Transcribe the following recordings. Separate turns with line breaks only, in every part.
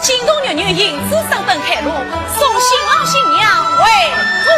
新东女女迎子升登开路，送新郎新娘为主。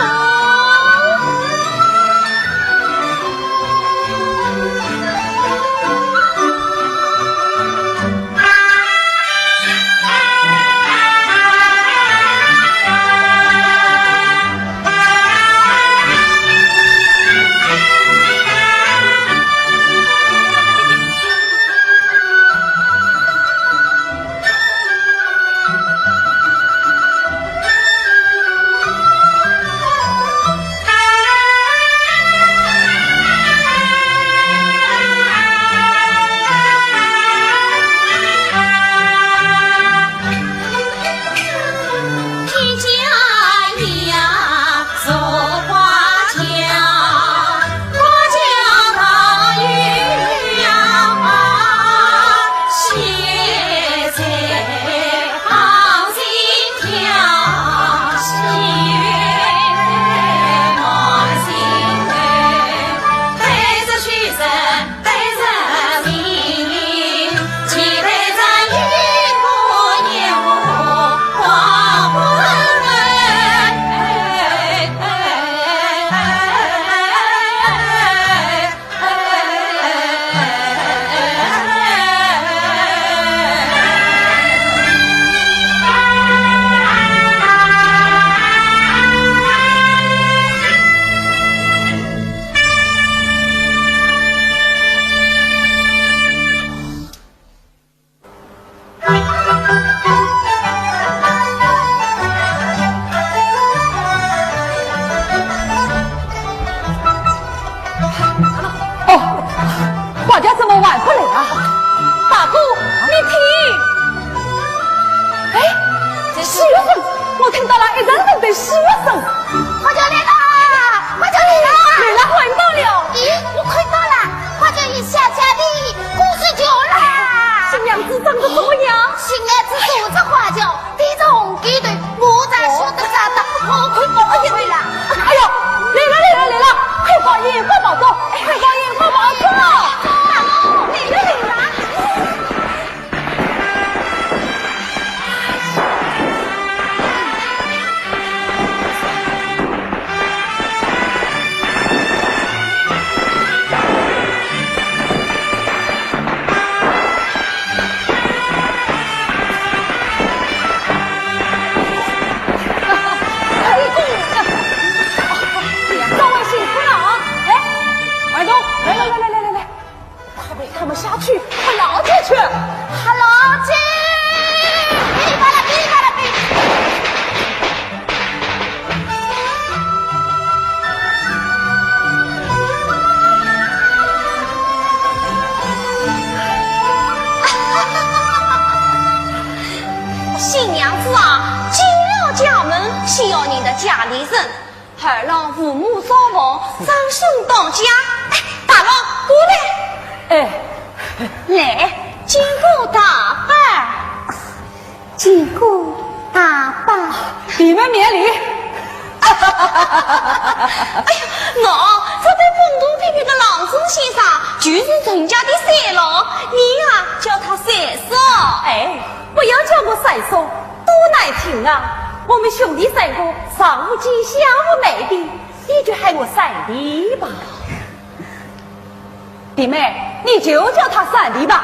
弟妹，你就叫他三弟吧。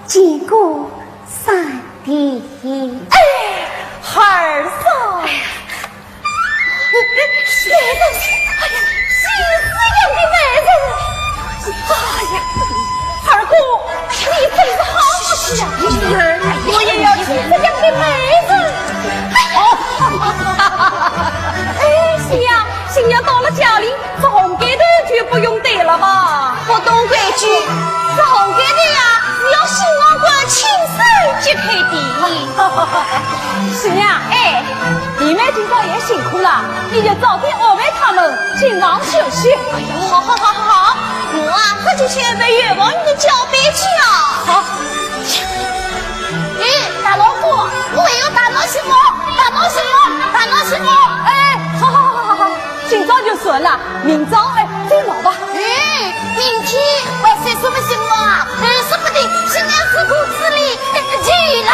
经过三弟，
哎，孩儿嫂，哎呀，
谢人，哎呀，心思样的美人，
哎呀，二姑，你真是好不起啊！女儿，我也要娶这样的美人。哎，新娘到了家里，这红盖头就不用戴了吧？
不懂规矩，这红盖头呀，是要新郎官亲手揭开的。
新娘，哎，弟妹今早也辛苦了，你就早点安排他们进房休息。
哎呦，好，我啊，可就去安排岳王你的交杯去啊。
好。
大老婆，我也有大老媳妇，大老媳妇，
哎，好，今早就算了，明早再忙吧。
明天我要说什么新闻啊？说不定新娘子骨子里急了。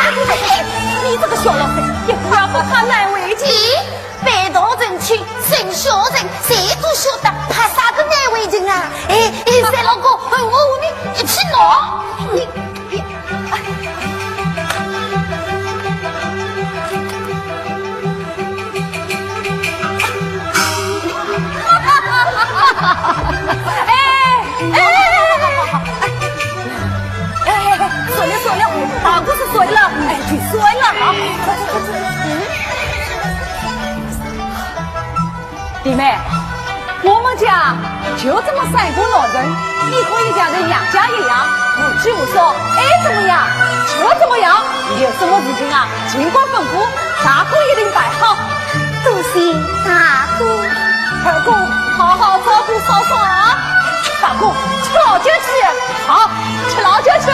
你这个说了噻，也不要不怕难为情。
北道人去，省小人，谁都晓得，怕啥个难为情啊？三老哥，我你去拿你。
碎了，大姑是碎了，碎了啊！弟妹，我们家就这么3个老人，你和一家人养家一样，无拘无束，爱怎么样就怎么样。有什么事情啊，尽管吩咐，大姑一定办好。
多谢大姑，
二姑好好照顾嫂嫂啊！大姑吃老酒去，好，吃老酒去。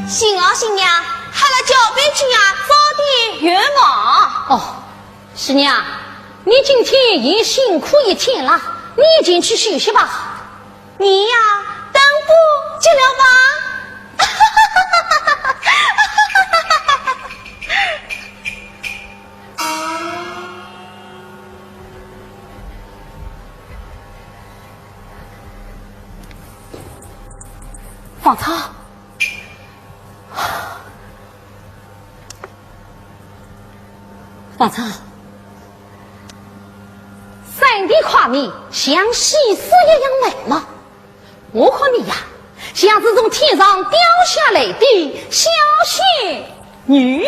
新郎新娘喊了交杯去呀，早点圆满。
哦，师娘，你今天也辛苦一天了，你已经去休息吧。
你呀，等不及了吧？
芳草，
芳草，三弟夸你像西施一样美吗？我看你呀，像是从天上掉下来的小仙女。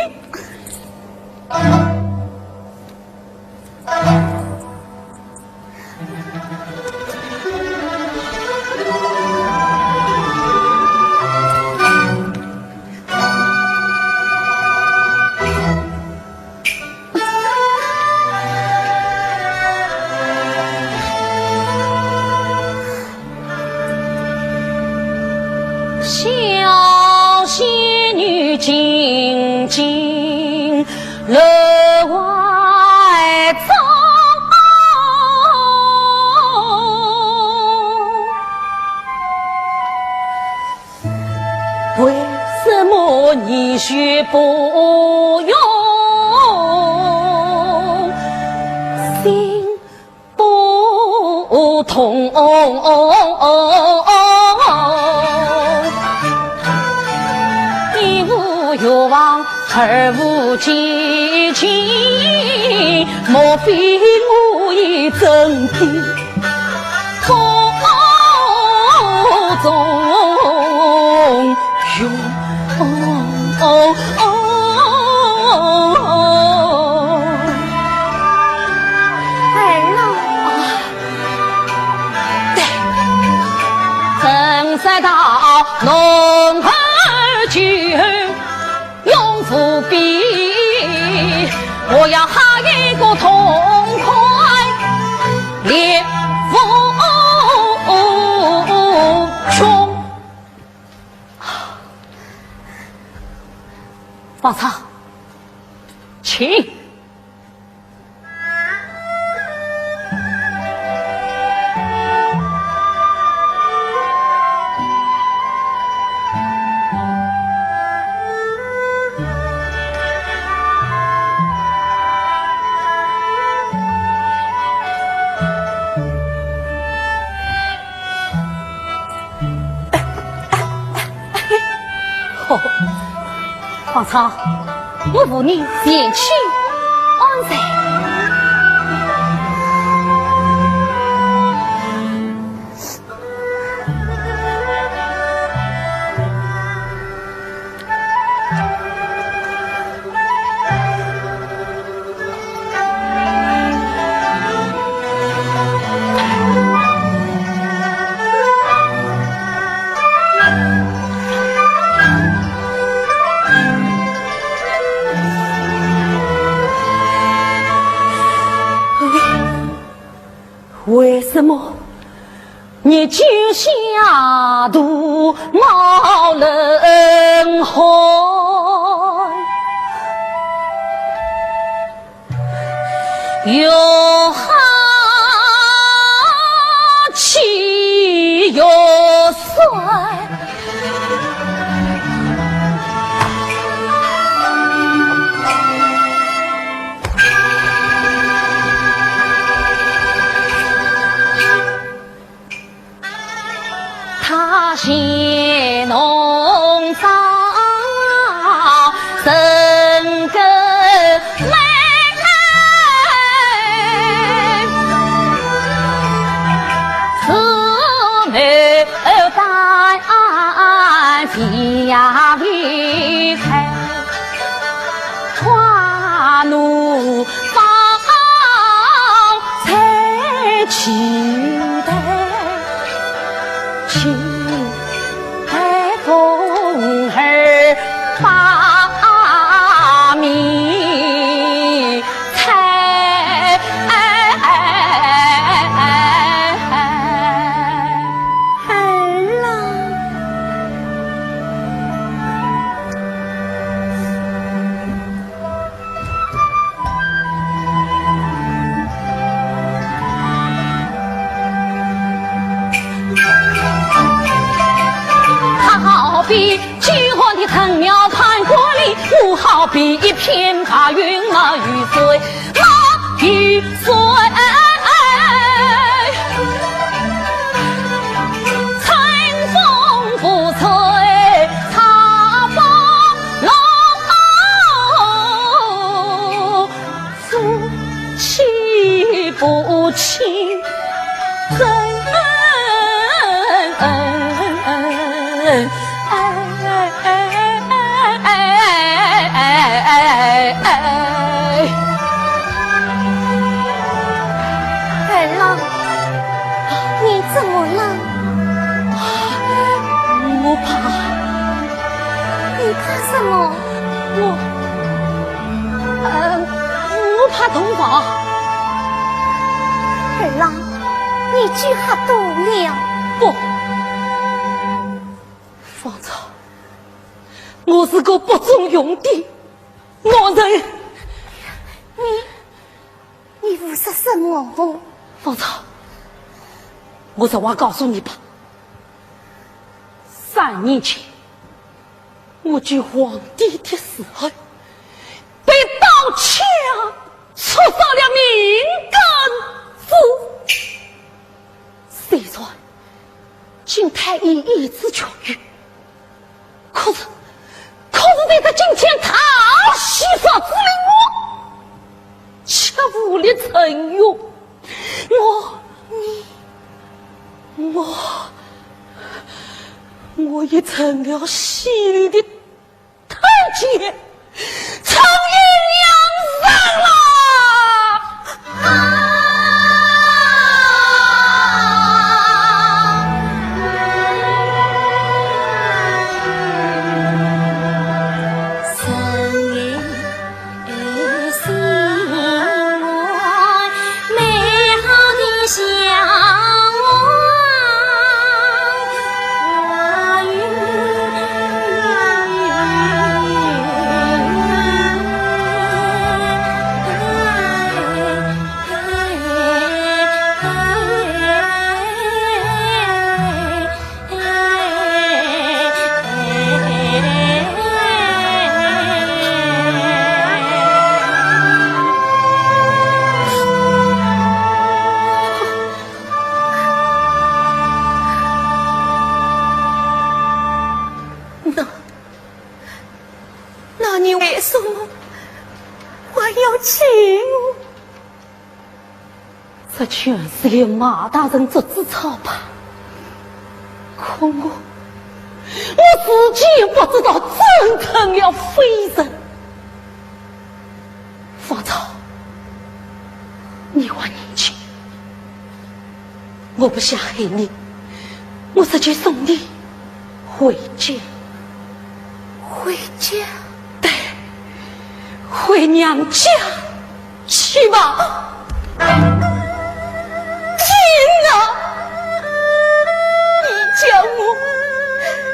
小仙女静静楼外走，为什么你学不用，心不痛？欲望而无激情，莫非我已真的途中正赛到龙儿酒用伏笔，我要下一个痛快烈风中。芳草，请。芳草，我扶你前去安睡。为什么你就下毒冒冷汗？又哈气又酸，生个妹姊妹伴皮呀离开花怒放才期待期待风儿把米菜
儿郎，
它好比菊花的藤苗盘过里，我好比一片白云马雨水，马雨水。春风不吹茶风浓，夫妻不亲真
儿郎，你怎么了？
我怕，
你怕什么？
我怕同房。
儿郎，你惧哈多了。
不，方草，我是个不中用的我人。
你胡说什么？
方草，我实话告诉你吧，3年前我举皇帝的时候，被刀枪戳伤了命根子。虽然经太医医治痊愈，可是在这今天他西沙之令我却无力成用。我也成了戏里的太监，成阴阳人了。
那你为什么还要请我？
这全是由马大人做主操吧？可我自己也不知道怎成了非人。方草，你还年轻，我不想害你，我直接送你回家。
回家？
对，回娘家去吧。
天啊！你叫我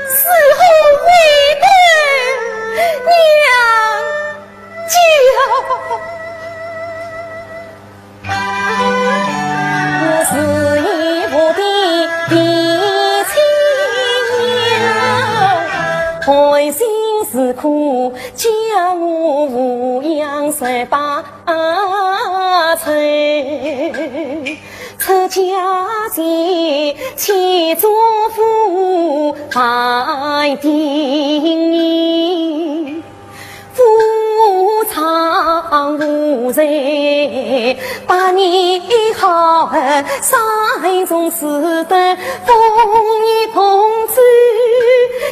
死后回到娘家。我是一部的弟亲娘，开心是苦，家务无养三把菜。出家前千祖父拜定你，父
有人，百年好合，山中四德，风雨同舟，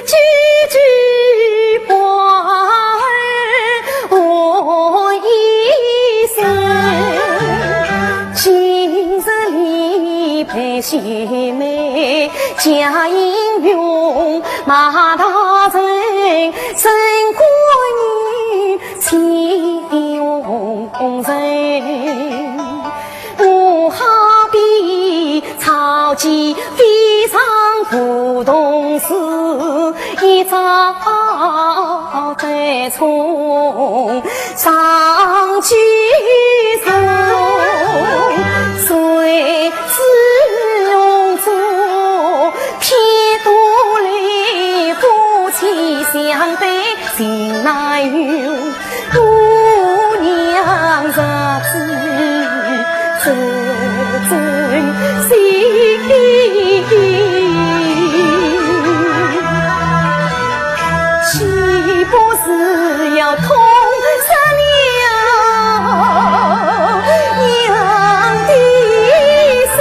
句句关儿我一生。今日里陪姐妹，家英勇马大人，胜过你千勇人。我好比草鸡飞上梧桐树，一朝在冲上去手，谁知用作偏多来夫妻相对心难有，姑娘日子真心，岂不是要痛死了娘的心？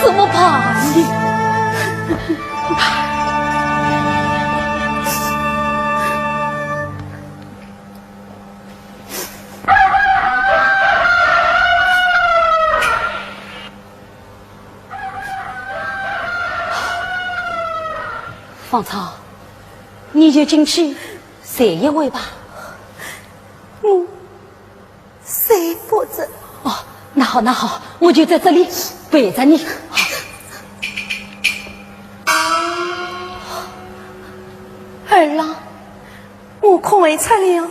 怎么怕你？芳草，你就进去睡一会吧。
我睡不着。
哦，那好，那好，我就在这里陪着你。
儿郎，我看出了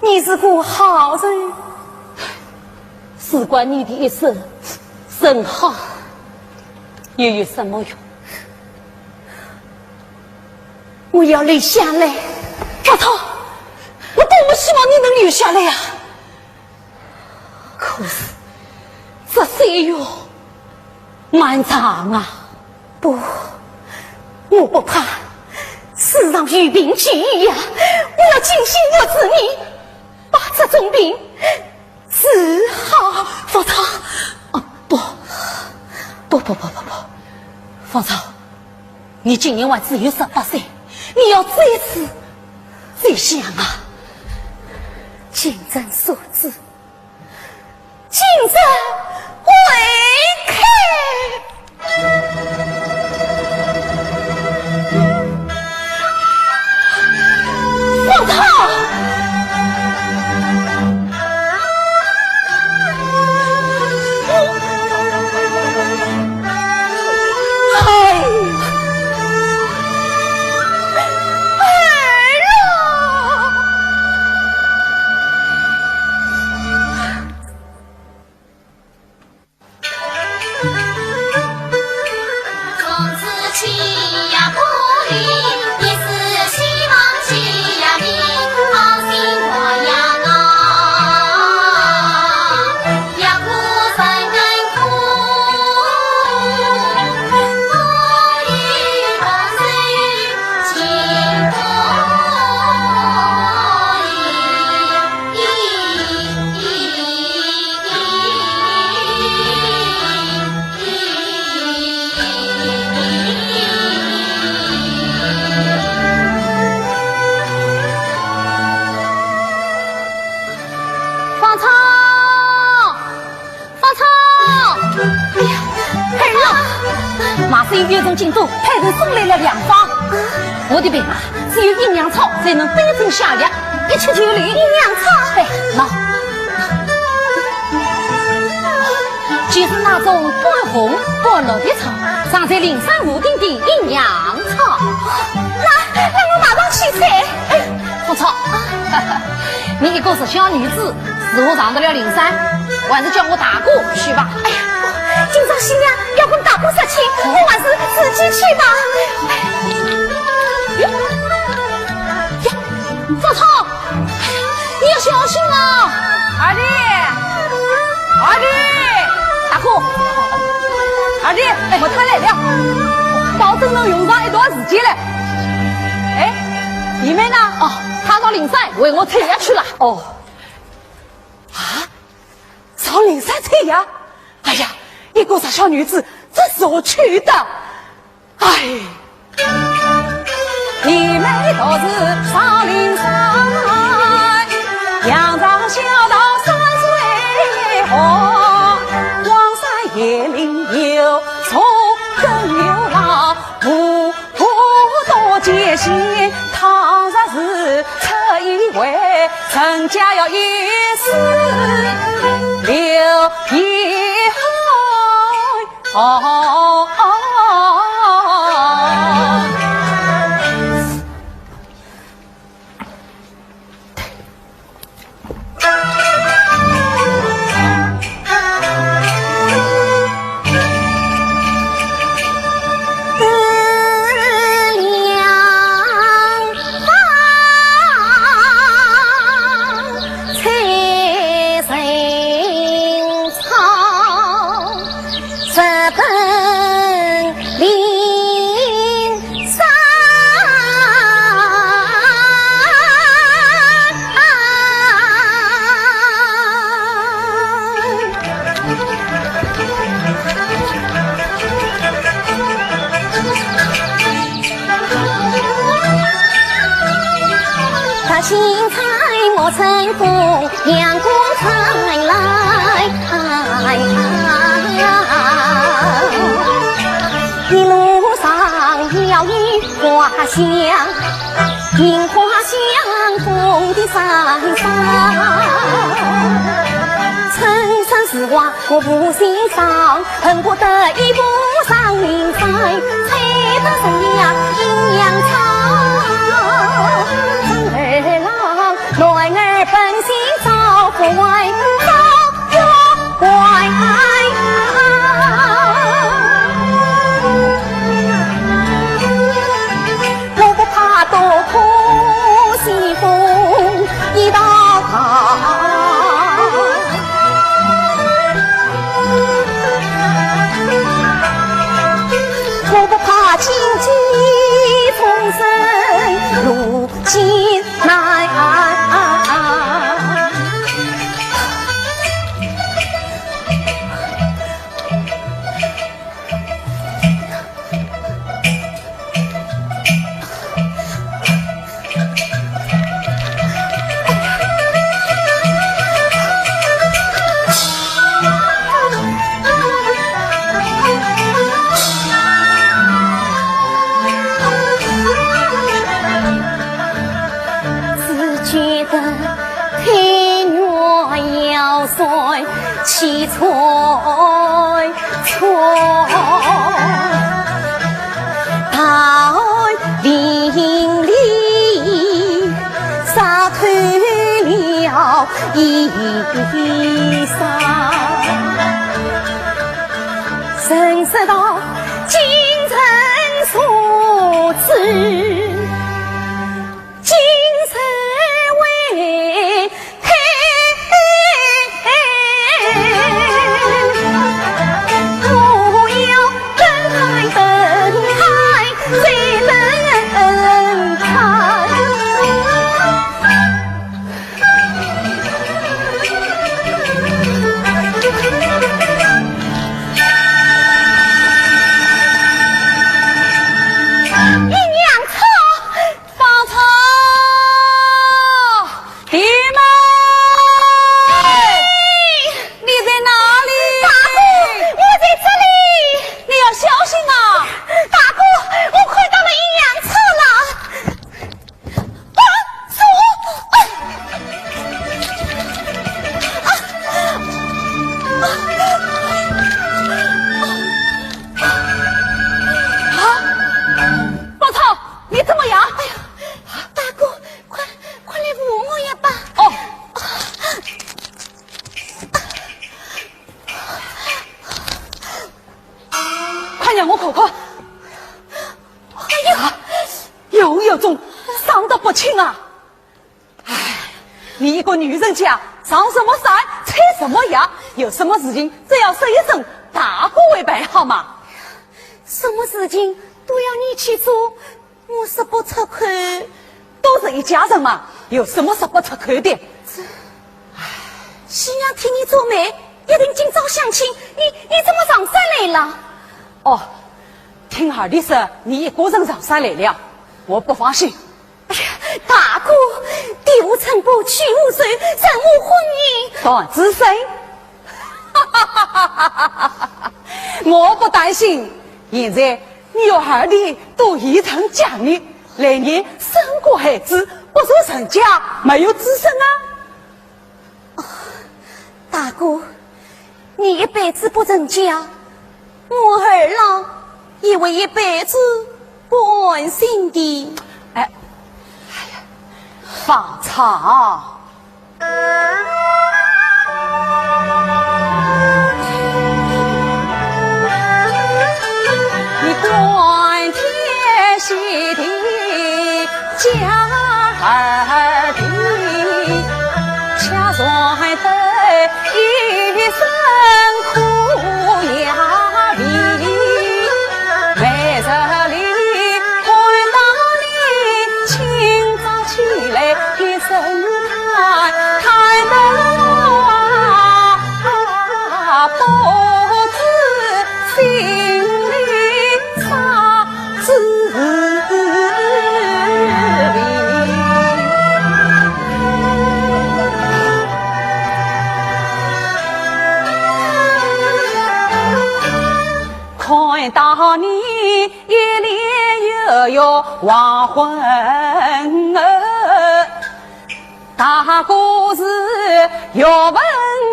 你是个好人。
事关你的一生甚好，又有什么用？
我要留下来。
芳草，我多么希望你能留下来呀！可是这岁月漫长啊！
不，我不怕。世上与病俱愈呀！我要尽心我之力，把这种病治好。
芳草，不，芳草，你今年还只有18岁，你要再次再想啊！
今人所知，今人未开。
芳草，月中进度，派人送来了2方。我的病啊，只有阴阳草才能对症下药，一切就灵。阴阳草，对，喏，就是那种半红半绿的草，长在灵山屋顶的阴阳草。
那我马上去采。
不错，你一个是小女子，似乎上得了灵山，还是叫我大哥去吧。
哎呀，今朝新娘要跟大哥说亲，我还是自己去吧。
呀，芳草，
自己嘞。哎，弟妹呢？哦，她到灵山为我采药去了。
哦，啊，上灵山采药？哎呀，一个傻小女子，这是我去的。哎，
弟妹都是上灵山，杨长小到3岁红，黄山野岭有虫更有浪，不多艰辛，倘若是出一回，陈家要一死留遗憾。
青菜莫成功，阳光才来。一路上鸟语花香，樱花香风的山上。尘山事话我不欣赏，恨不得一步上灵山，采得谁呀阴阳草。男儿本性早不坏，早不坏。我不怕多苦西风一道跑，我不怕荆棘丛生路艰难。七彩彩，大林里洒脱了衣裳，神识到京城所知，京城为你一个女人家，上什么山，采什么药，有什么事情，只要说一声，大哥为办，好吗？什么事情都要你去做，我是不出口。
都是一家人嘛，有什么说不出口的？
新娘替你做媒，一定今早相亲，你怎么上山来了？
哦，听二弟说你一个人上山来了，我不放心。
哎呀，大哥，地无成果，曲无随，人无婚姻，
当知谁？我不担心，现在你有二弟都已成家女，来年生过孩子，不做成家，没有子孙啊。
大哥，你一辈子不成家，我二郎也会一辈子不安心的。
哎呀，放长。你观天喜地家儿的，恰算得一生苦呀味，每日里看到你清早起来一声叹，叹得不知心里啥滋味。看到你一脸又有黄昏大哥是要问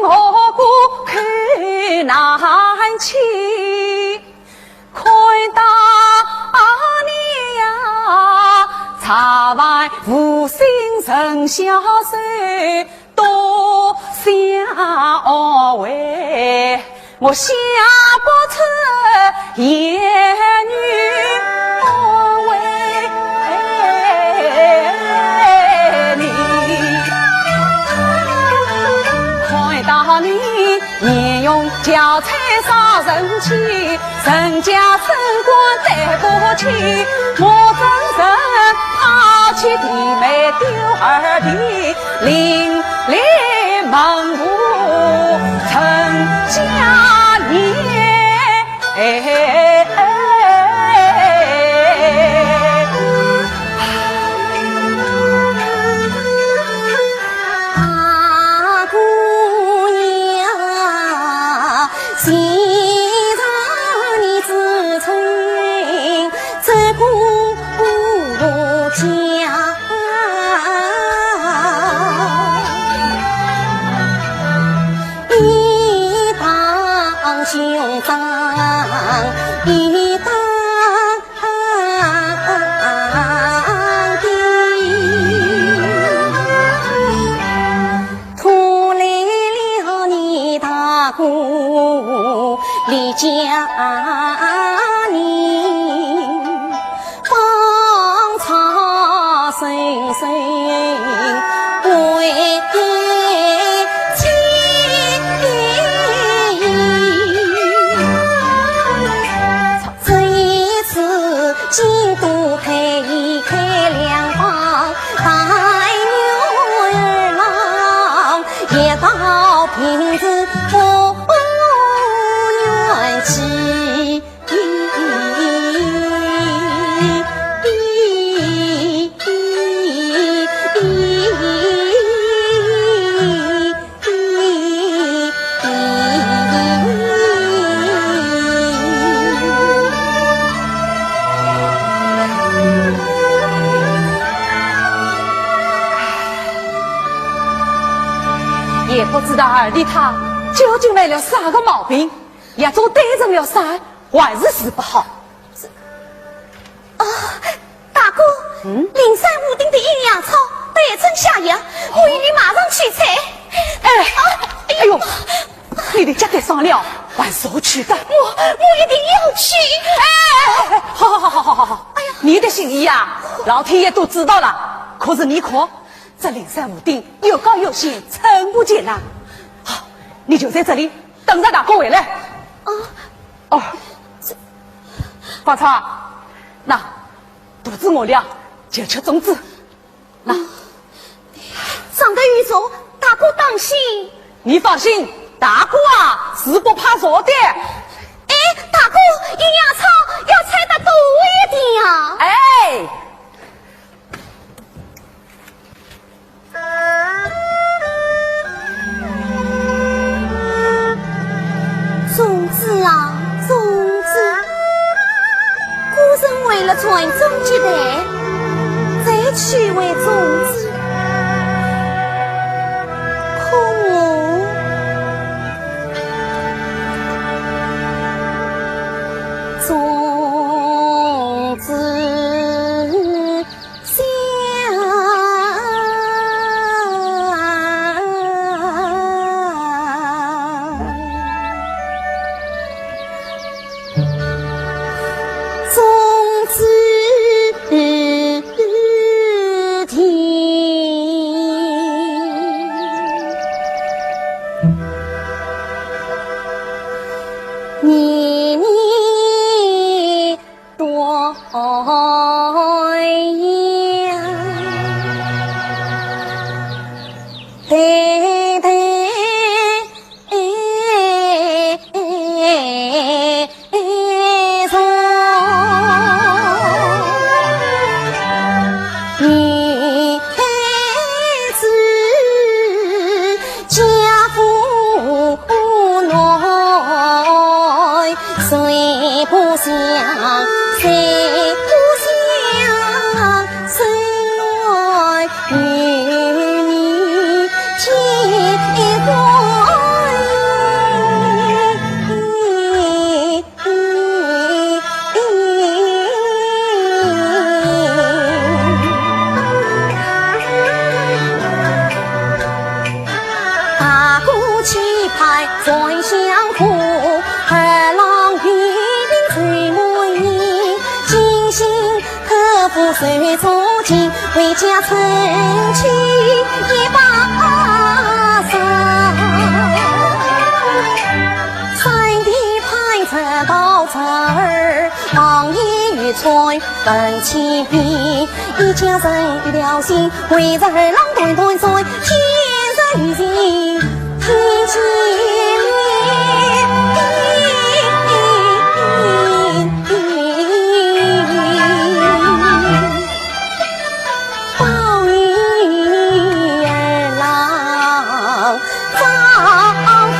我过看难起，看到你呀茶饭无心成小水，多想安慰，我想不出言语安慰你。看到你面容憔悴少人气，人家升官再不起，我真正抛弃弟妹丢二弟，另立门户成家业。
大姑娘，现在你自称走过家，一当兄长，一当弟，拖累了你大哥离家人，芳草深深为这一次京都配开两房，大牛儿郎一道瓶子不愿起。
也不知道二弟他究竟为了啥个毛病，也做对症了啥，还是死不好。
大哥，灵山屋顶的阴阳草待春下芽，我与你马上去采。
哎呦，你的家给上了，还是我去的。
我一定要去。
好，哎呀，你的心意呀，老天爷都知道了。可是你可这灵山屋顶又高又险，撑不见呐。好，你就在这里等着大哥回来。芳草，那肚子饿了就吃粽子。那
长得愚拙，大哥当心。
你放心，大哥啊是不怕热的。
哎，大哥，营养草要采得多一点呀。
哎，
粽子啊，粽子，古人为了传宗接代，再取为粽子。可我粽子你多呀，对女子家父内，谁不想？谁不想？生来与你结大鼓气派再相苦，二郎与兵最满意，精心克服谁足尽，为家撑起一把伞。三弟派着稻草儿，王爷与翠分起笔，一家人一条心，围着二郎团团在天上与心天际报与二郎放不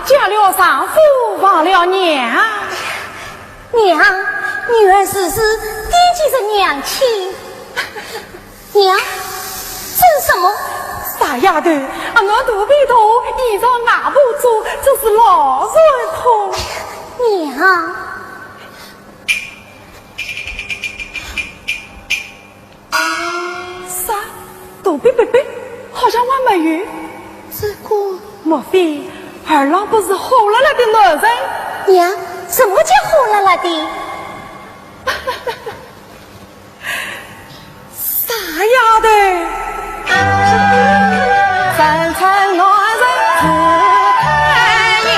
嫁了丈夫，忘了娘。
娘，女儿时时惦记着娘亲。娘，这是什么？
傻丫头，我肚皮痛，衣裳外不做，这是老人痛。
娘，
啥？肚皮背背，好像我没有。
这个，
莫非二郎不是火辣辣的男人？
娘，什么叫火辣辣的？
傻丫头，三餐男人是太阳，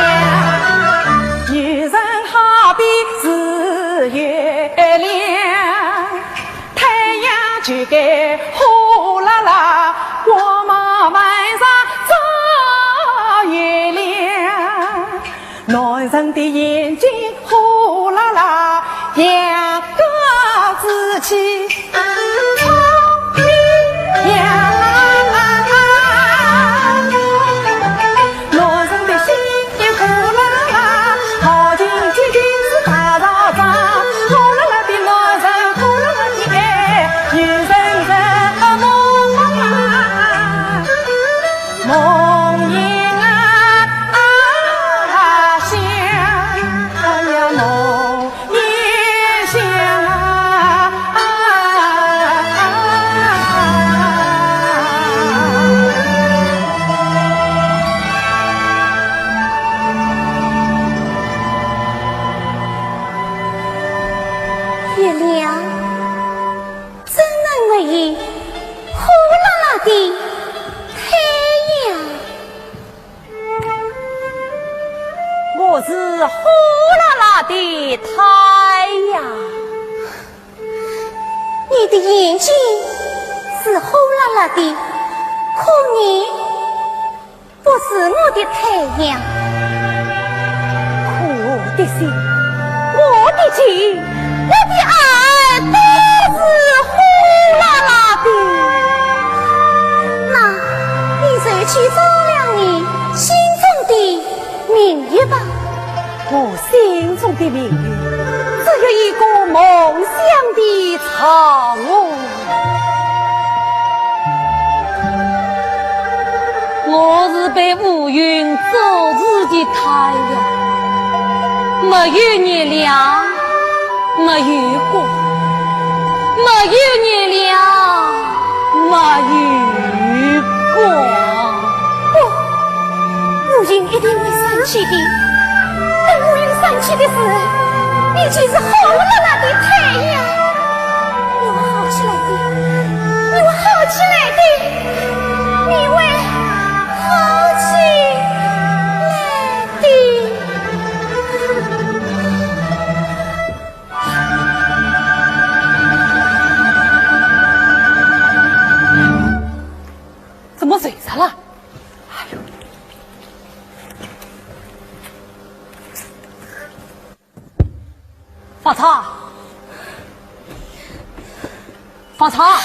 女人好比是月亮，太阳就该火辣辣，光芒晚上照月亮，男人的眼睛火辣辣，两个自己聪明呀。男人的心也火辣辣，豪情激情是大道上，火辣辣的男人，火辣辣的爱，女人人梦萦香，哎呀梦萦香
月亮，真能为一火辣辣的太阳。
我是火辣辣的太阳。
你的眼睛是火辣辣的，可你不是我的太阳。
我的心，我的情，我的爱都是火辣辣的。
那你就去照亮你心中的明月吧。
我心中的明月，只有一个梦想的嫦娥。我是被乌云遮住的太阳，没有月亮，没有光，没有月亮，没有光。
乌云一定会散去的。等乌云散去的时候，你就是火辣辣的太阳。你会好起来的，你会好起来的，你会好起来的。
怎么睡着了？发茶，发茶，
儿啊！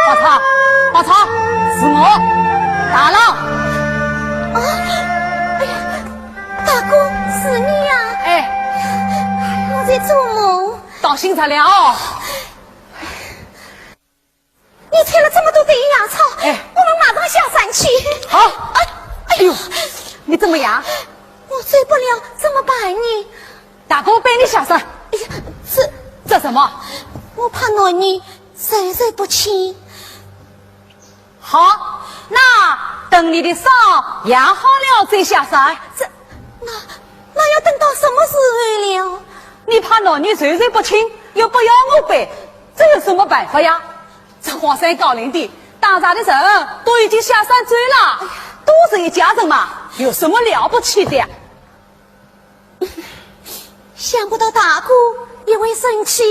发茶，发茶，是我，大郎。
哎呀，大哥，是你呀！
哎，
我在做梦。
到新材料哦。
你采了这么多的野草，
哎
我们马上下山去。
好。哎呦，你怎么样？
我睡不了，怎么办呢？
大哥背你下山。
哎呀，
这什么？
我怕老你睡睡不清。
好，那等你的伤养好了再下山。
那要等到什么时候了？
你怕老女睡睡不清，又不要我背，这有什么办法呀？这荒山高岭的，打杂的人都已经下山追了，都是一家人嘛，有什么了不起的呀？
想不到大哥也会生气，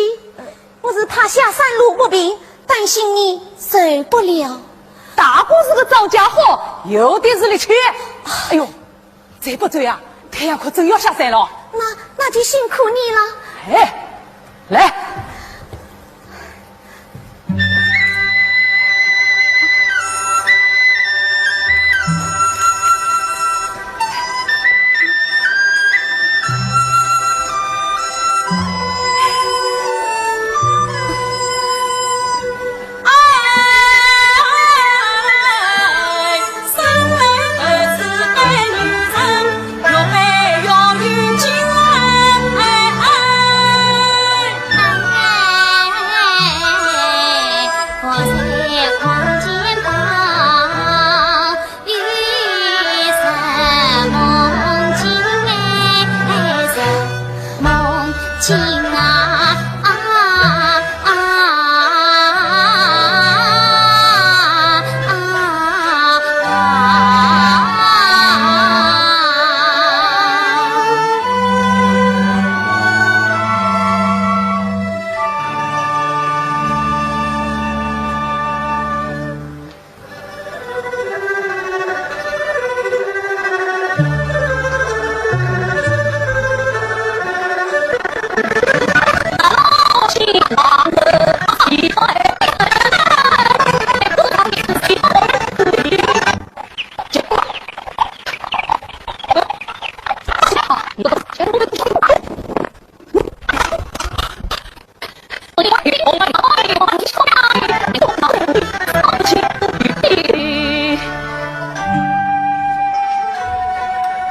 我是怕下山路不平，担心你受不了。
大哥是个糟家伙，有的是力气。哎呦，这不对啊，太阳可真要下山了。
那就辛苦你了。
哎，来。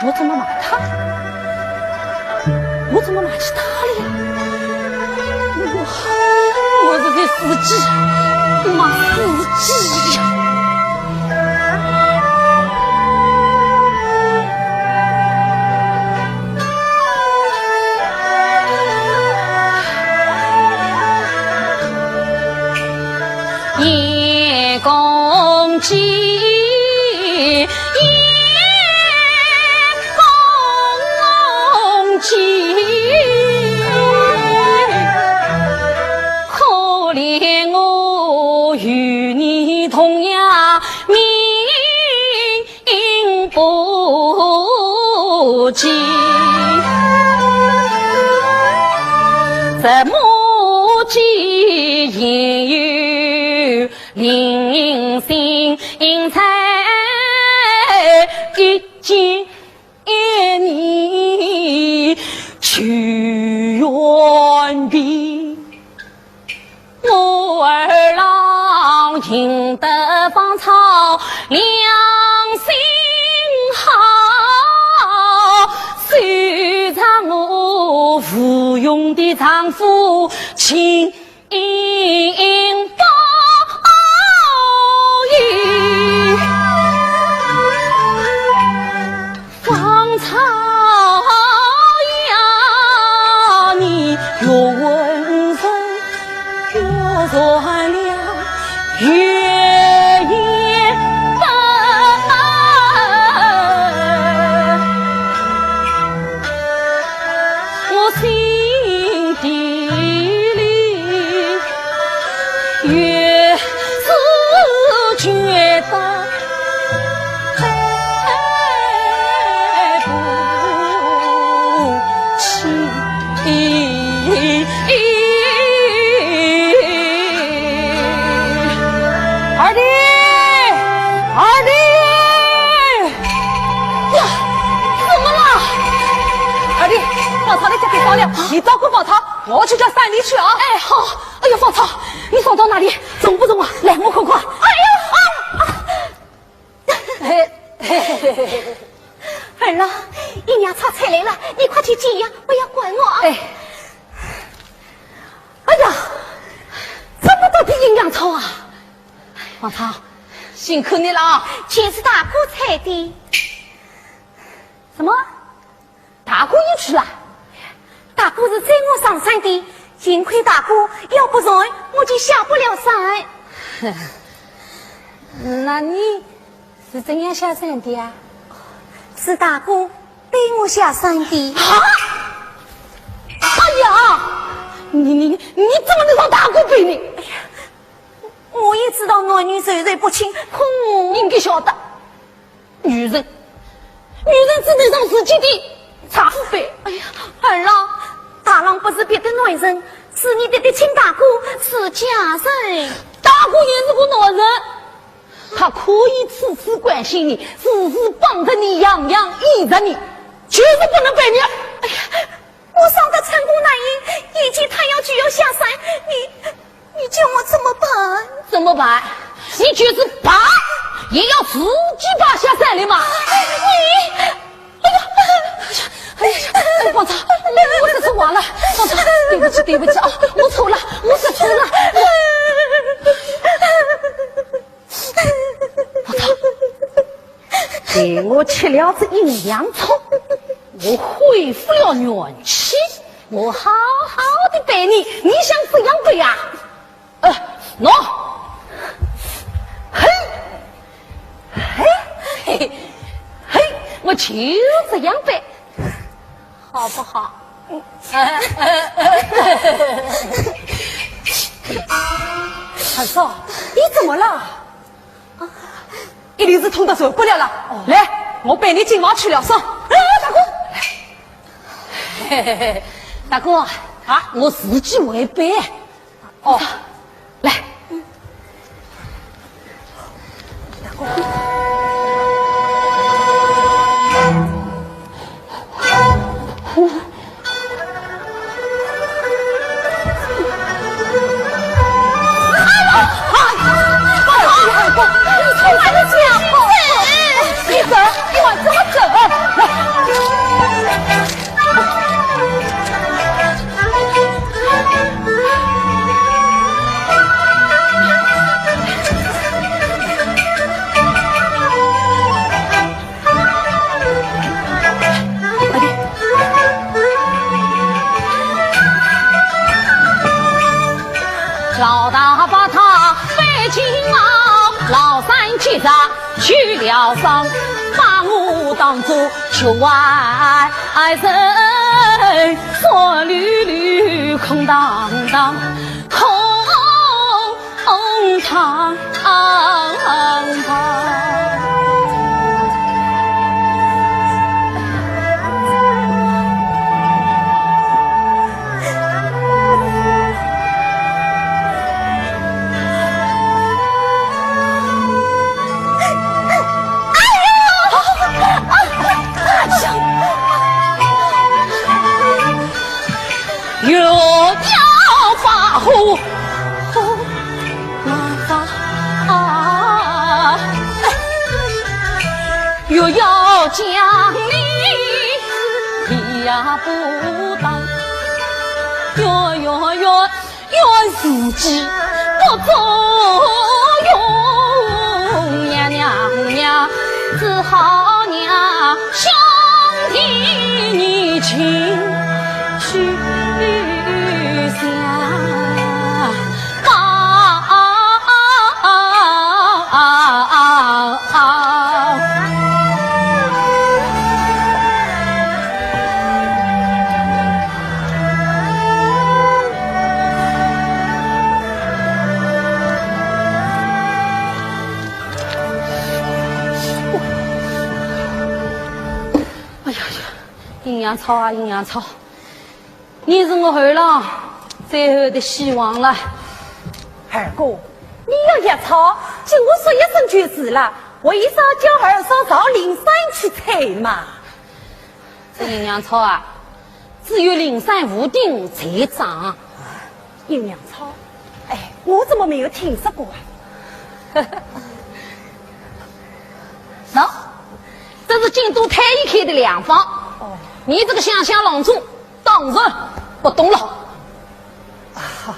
我怎么骂他？我怎么骂起他了呀？我这个司机，骂司机呀！
叶公鸡。可怜我与你同样命不济，这母鸡也有灵性才一见你去远避，我儿郎赢得芳草良心好，虽让我附庸的丈夫情报应，芳草呀你越温柔越善良越严本，我心底里越是觉得你照顾芳草，我去叫山里去啊！
哎，好。哎呦，芳草，你送到哪里？重不重啊？来，我看看。哎呦，儿郎，姨娘炒菜来了，你快去接呀，不要管我啊！哎呀，这么多的营养草啊！
芳草，辛苦你了啊！
全是大姑采的。
什么？大姑也去了？
大姑是载我上山的，幸亏大姑要不然我就下不了山。
那你是怎样下山的啊？
是大姑带我下山的。
啊！哎呀，你怎么能让大姑背你？
哎呀，我也知道男女授受不亲，可我
应该晓得，女人只能让自己的
长辈。
哎呀，儿郎，大郎不是别的男人，是你的亲大哥，是家人。
大姑也是个男人，他可以次次关心你，时时帮着你，样样依着你，就是不能背你。
哎呀，我上的成功那夜，以及他要就要下山，你叫我怎么办？
怎么办？你就是拔，也要自己拔下山来嘛。
你，
哎呀，宝藏，我这次完了，宝藏，对不起啊，我错了，我是错了。宝藏，给我吃了这阴阳草，我恢复了元气，我好好的背你，你想怎样背呀？喏，嘿，我就这样背。好不好？韩少，你怎么了？一定是痛得受不了了。来，我背你今晚去疗伤。大哥，大哥啊，我自己会背。哦，来，大哥。老大把他背进啊，老三接着去疗伤，把我当作求外人，说缕缕空荡荡，空荡荡。又要发火，又要讲理呀不当，怨自己不作用呀，娘只好娘兄弟你情绪。阴阳草啊，阴阳草，你是我儿郎最后的希望了。
二哥，你要药草，请我说一声就是了。为啥叫二嫂到灵山去采嘛？
这阴阳草啊，只有灵山屋顶才长。
阴阳草，哎，我怎么没有听说过啊？
喏，这是京都太医开的良方。
哦，
你这个乡下郎中当然不懂了。
啊，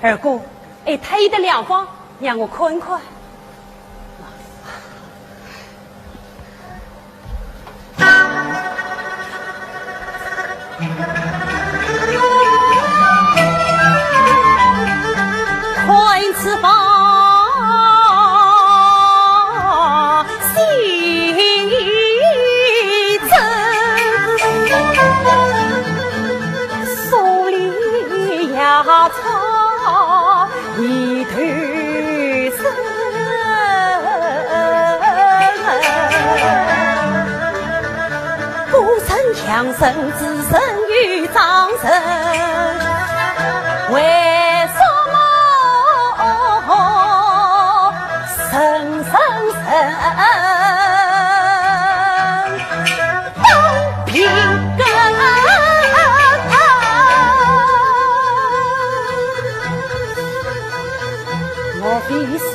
二哥，哎，太医的良方让我看一看。看此方心真，手里呀草一头深，不曾想
娘生子生于长生，为什么生当平根？莫非是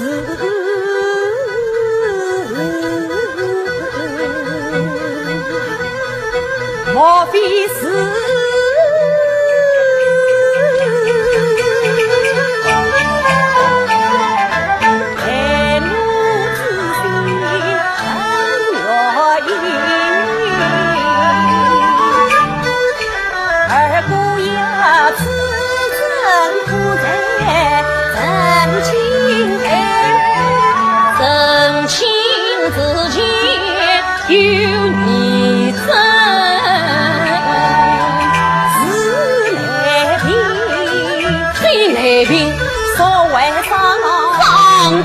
莫非是爱奴之心很乐意，二姑呀此生不在真情爱，真情之间有你真。太平所谓上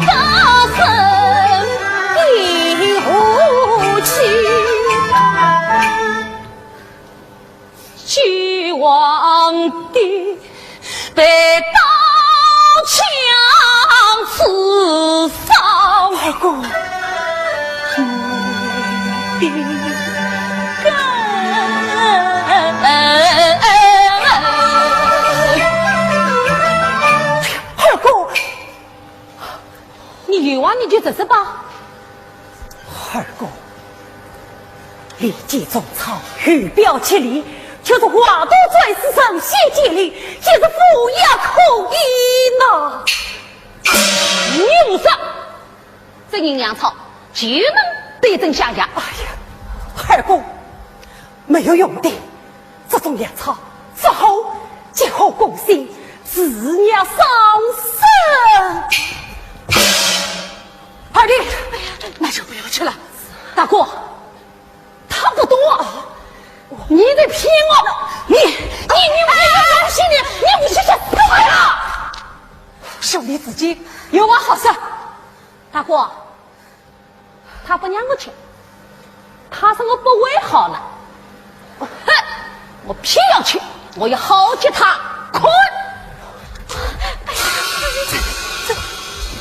大生一无期，巨王帝被刀枪刺伤，二姑你你有啊，你就只是吧。二哥，历届种草，预表其力，就是华佗在世上写节力，也是富也可以呢。
你无上，这人粮草就能对症下药。
哎呀，二哥，没有用的，这种粮草之后结合共心，自然伤身。二弟，哎呀，那就不要去了。
大哥，他不懂啊，你得骗我，你不相信你不去说干嘛呀？
兄弟自己有我好事。
大哥，他不让我去，他说我不为好了，哼，我偏要去，我要好接他困。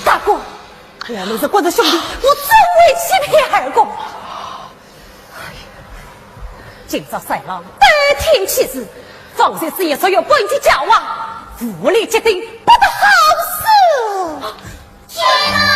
大哥，原来是我的兄弟，我真为欺骗二哥。今朝赛郎得天启日，壮士之业所有本级交往，武力决定不得好事。
天啊！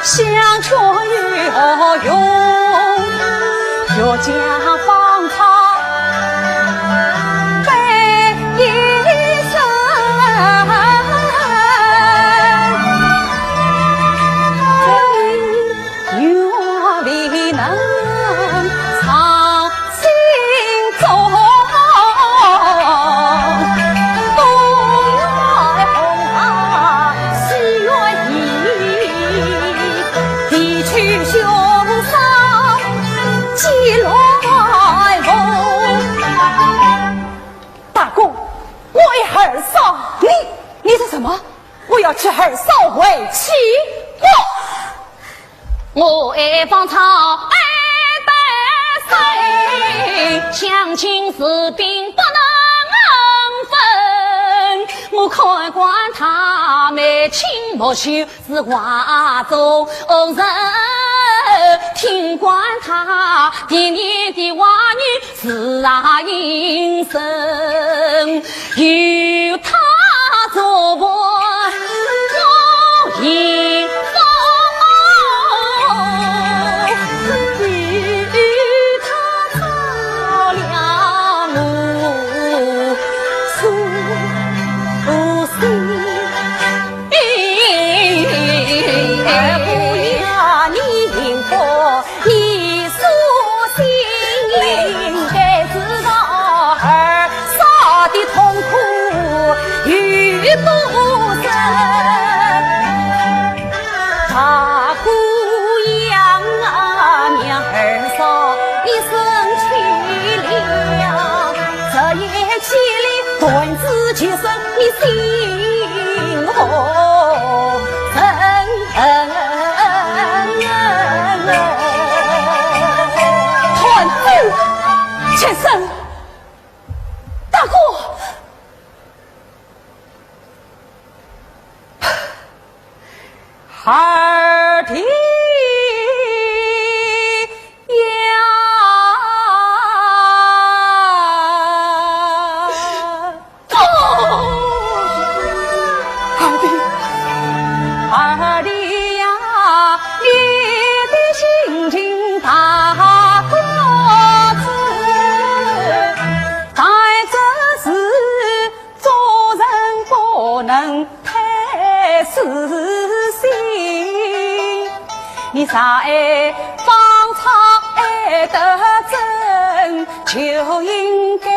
相劝要用，要将芳草悲一生，愿未能藏心中。你是什么？我要去二嫂为妻。
我爱芳草爱百岁，相亲是并不能分。我看惯他眉清目秀是画中人，听惯他甜言的话语是隐身，有他做伴我迎风，与他造了幕苏醒，
不要你迎风，你苏醒，该知道儿嫂的痛苦与不深，大姑娘啊，娘儿嫂，你生气了，这一气里顿子起身，你心红尘。
团子先生，大哥。二弟呀，二弟呀，你的心情大过子，但这是做人不能太私心。你啥爱芳草爱得真，就应该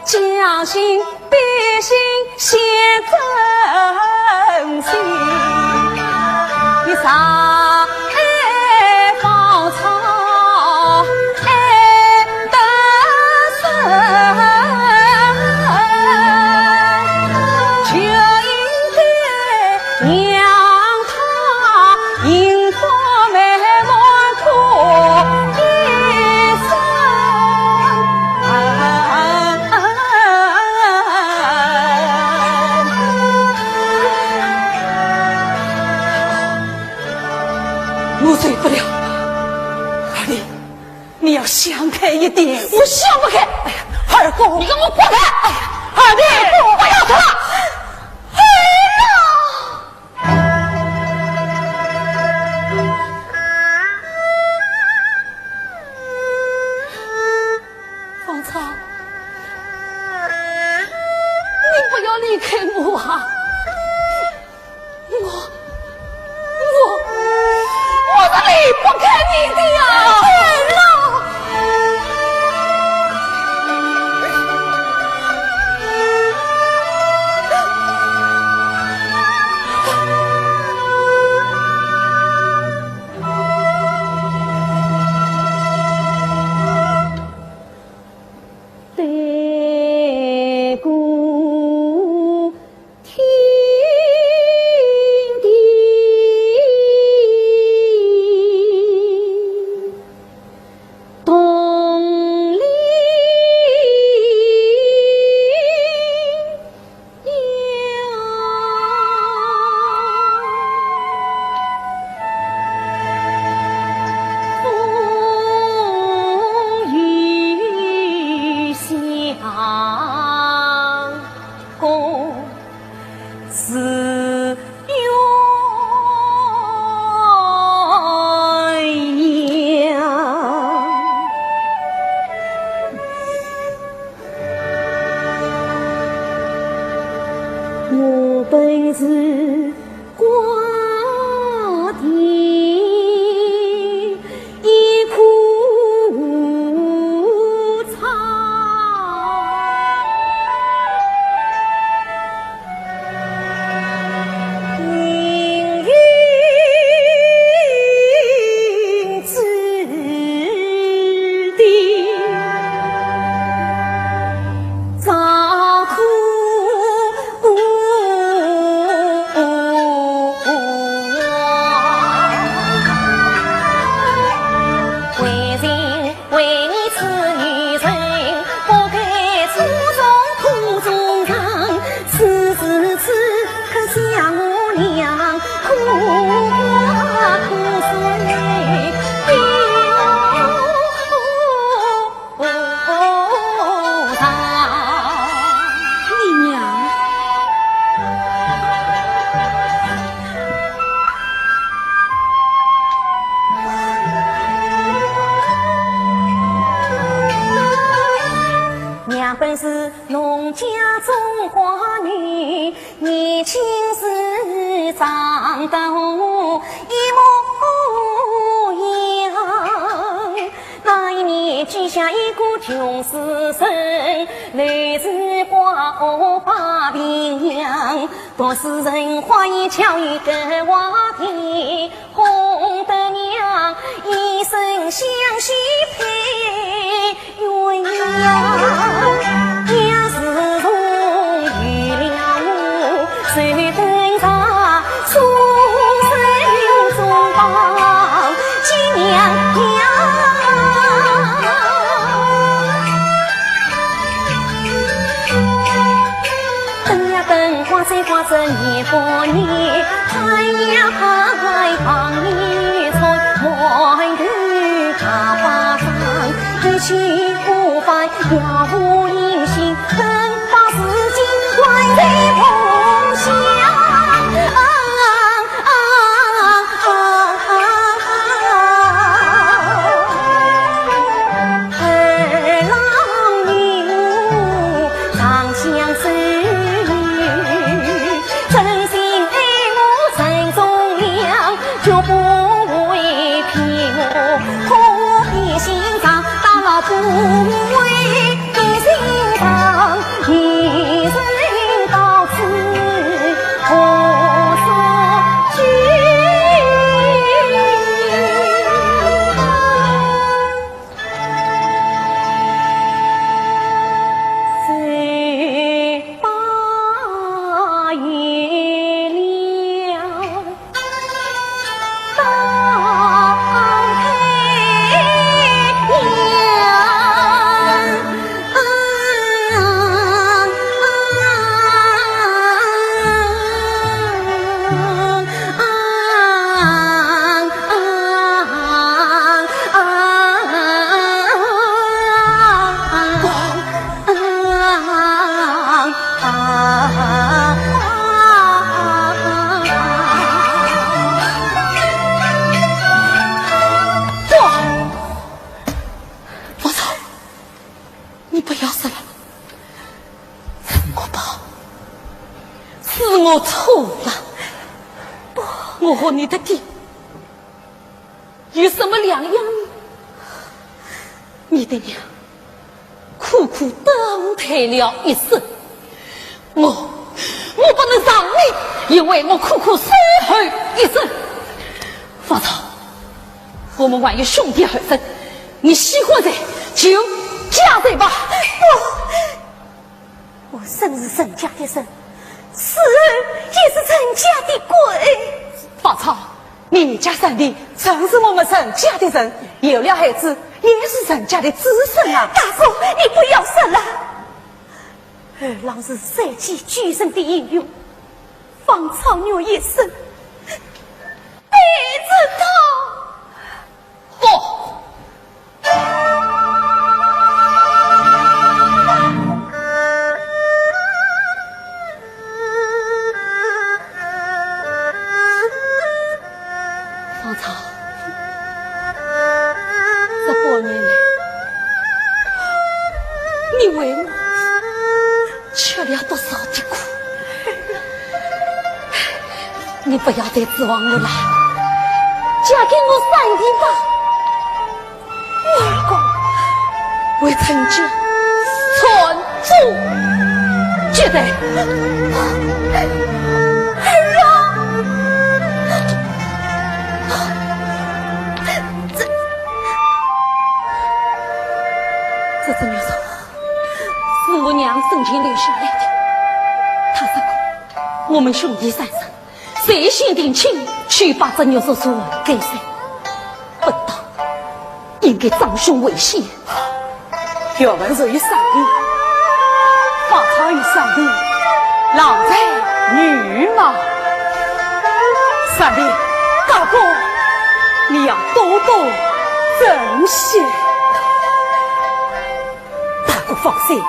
将心比心显真心。你啥爱芳草爱得深，就应该让他迎风美满过一生。我醉不了，二弟，你要想开一点。我想不开。哎呀，二哥，你跟我滚开！哎呀，二弟，我不要他了。哎呀！芳草，你不要离开我啊！我是离不开你的呀！
是农家种花女，年轻时长得一模样。那一年居下一个穷书生，来自瓜河把平阳，读书人花一巧一个话题，红得娘一生相惜配鸳鸯。娘是从遇了我，谁等他出生中帮亲娘娘。花花生一把年，拍呀拍帮你吹，满头大巴掌，一去不返，了无音信，等到时间来在梦乡。二郎女长相思。就不会骗我，可比心肠打了不会比心肠，一人到此何所惧？谁把月亮
我错了，我和你的爹有什么两样？你的娘苦苦等待了一生，我不能让你因为我苦苦守候一生。方草，我们还有兄弟儿孙，你喜欢谁就嫁谁吧。
我生是沈家的生，死也是陈家的鬼。
方草，你家生的曾是我们沈家的人，有了孩子也是沈家的子孙啊。
大叔，你不要生了。二郎是社稷举身的英雄，方草女一生背着他。
不。方草，这8年来，你为我吃了多少的苦？你不要再指望我了，嫁给我三弟吧。二公为陈家传宗接代。这只女手是我娘生前留下来的。她说过，我们兄弟三人谁先定亲，去把这女手说给谁，不当应该长兄为先。
要问谁与上帝，方草与上帝，郎才女貌。上帝，大哥，你要多多珍惜。大哥放心，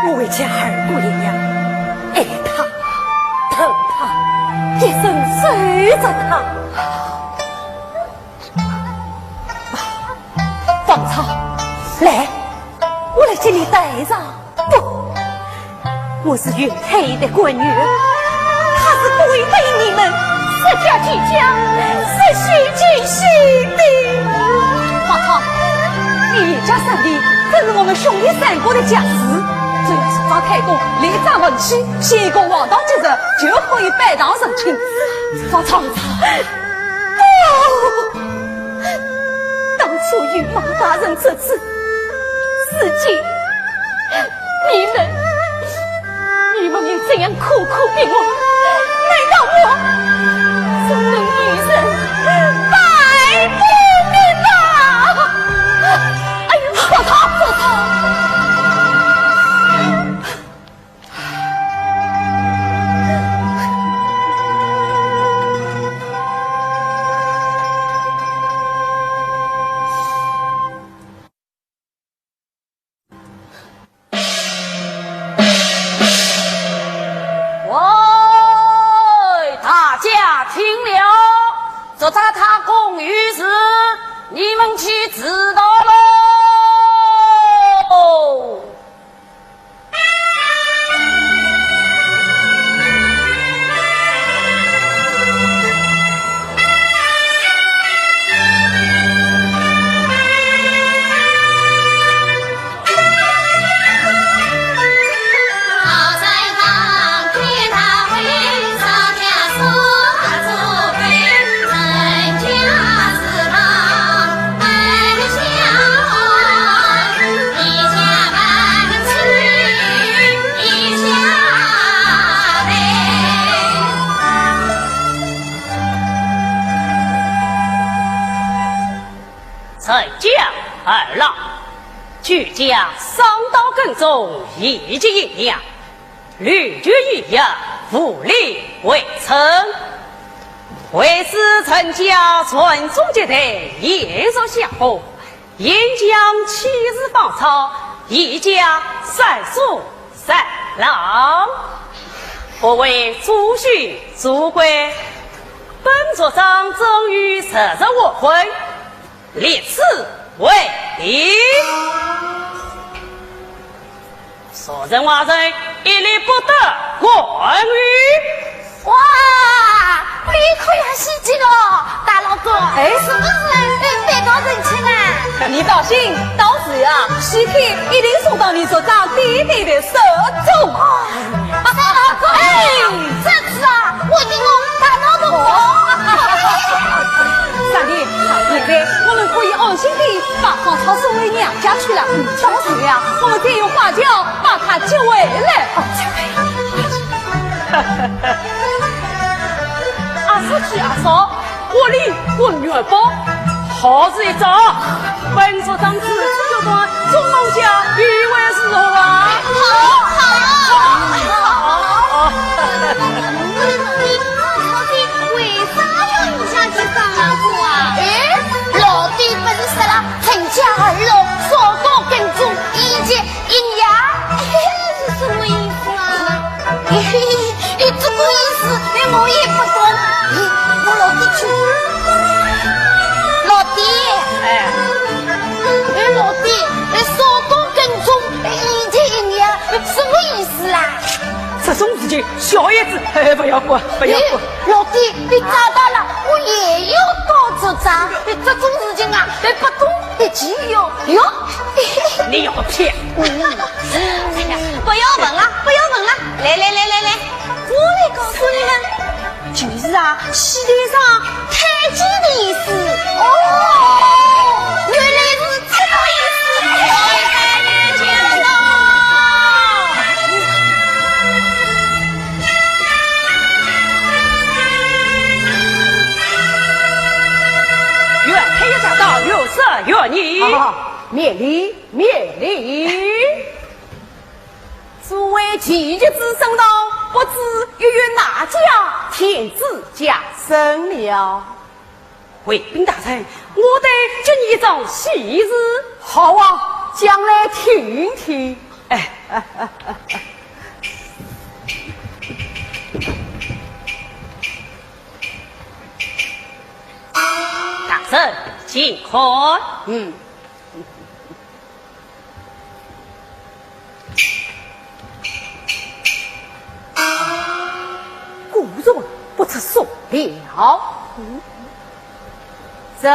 我为家儿姑娘爱他疼他，一生随着他。芳草，来，我来接你带上。
我是原配的闺女，她是违背你们私家俱家，是虚情虚的。
皇上，你一家三弟正是我们兄弟三国的家事，只要是张太公立章文起，先公王道节日就可以拜堂成亲。曹操，
当初与马大人这次事情，你们也这样苦苦逼我，难道我怎能女人摆不平吗？哎呦，曹操！
这在他公寓时，你们去知道喽。
臣将二郎，俱将伤刀耕种，一级营养，屡决一役，武力为臣。为使臣家传宗接代，延寿享福，应将七日芳草，一家三叔三郎。不为祖训祖规，本座上终于设置我婚。立此为礼，所人外人一律不得冠于。
哇，你可要喜极了，大老公，是不是别多人情啊？
你放心，到时呀，喜帖一定送到你所长弟弟的手中。
大老公，这次啊，我给我大老公。
三弟，现在我们可以安心地把芳草送回娘家去了。到时呀，我们再用花轿把她接回来。
阿叔去阿嫂，我李我女儿包，好事一桩。本座长子就端中农家与为是何啊？好。
为啥要你下去上老婆啊？老弟本事了，陈家二老说过跟踪，一节阴阳，是什么意思啊？这个意思我也不懂。我老弟去，老弟，老弟，说过跟踪，一节阴阳，什么意思啦？
这种事情，小孩子不要管，不要管。
老弟，你长大了，我也要多做长。这种事情啊，不懂的只有哟。
你要骗！
哎呀，不要问了，不要问了，来，我来告诉你们，就是啊，西天上太极的意思。原来是这个意思。
有色有你，
免礼。诸位季节之升道，不知又与哪家天子加身了？
回禀大臣，我得给你一张喜日。
好啊，将来听听。
大臣，请看。
算不出所料。这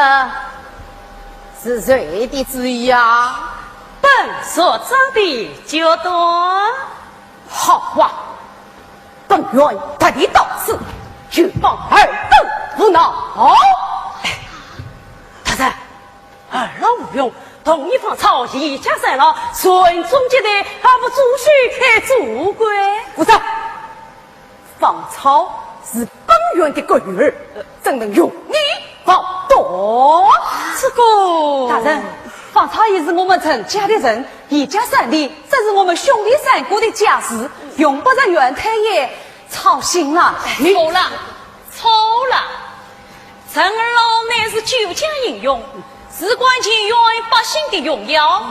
是谁的旨意啊？
本所长的就多。
好话，本院他的导师，举报尔等无脑。
大人，二老无用，同一方草一家三老，顺中接待，还不主许主归。
不是，芳草是本院的个女儿，怎能用你放躲？
这个
大人，芳草也是我们陈家的人，一家三弟，这是我们兄弟三个的家事，用不着袁太爷操心了。
错了，错了！陈二老乃是救家英勇，是关键于百姓的荣耀，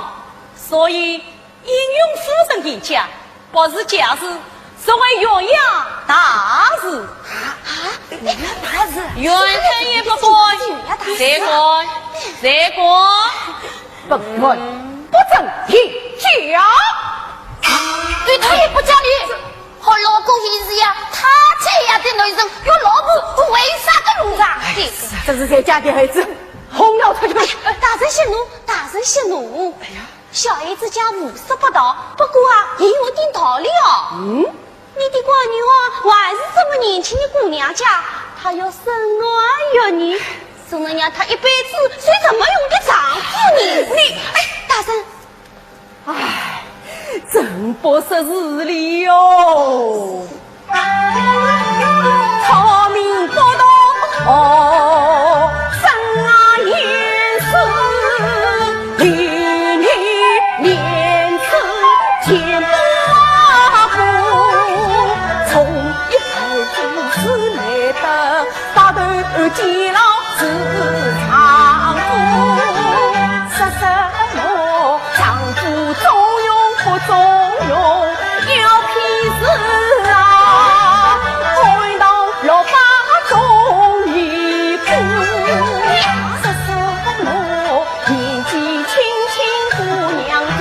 所以英勇夫人一家不是家事，是为荣耀大事。
大事，
袁太爷不管，谁管？谁管？
本院不准提家。
对他也不讲理。好老公一日呀，他这样的女人有老婆，为啥个弄啥？
这是谁家的孩子，哄了他就。
大人息怒，大人息怒。哎呀，小孩子讲无所不道，不过也有点道理哦。你的闺女还是这么年轻的姑娘家，她要生儿育女，生人家她一辈子谁怎么用的丈夫呢？你，大人，
唉，真不是日理哟。草民不懂生啊言死，离你面子见八股，从一开始是来的大头见老是长夫，说什么丈夫中用不中用，要屁事啊！看到老八中一步，说什么年纪轻轻姑娘家，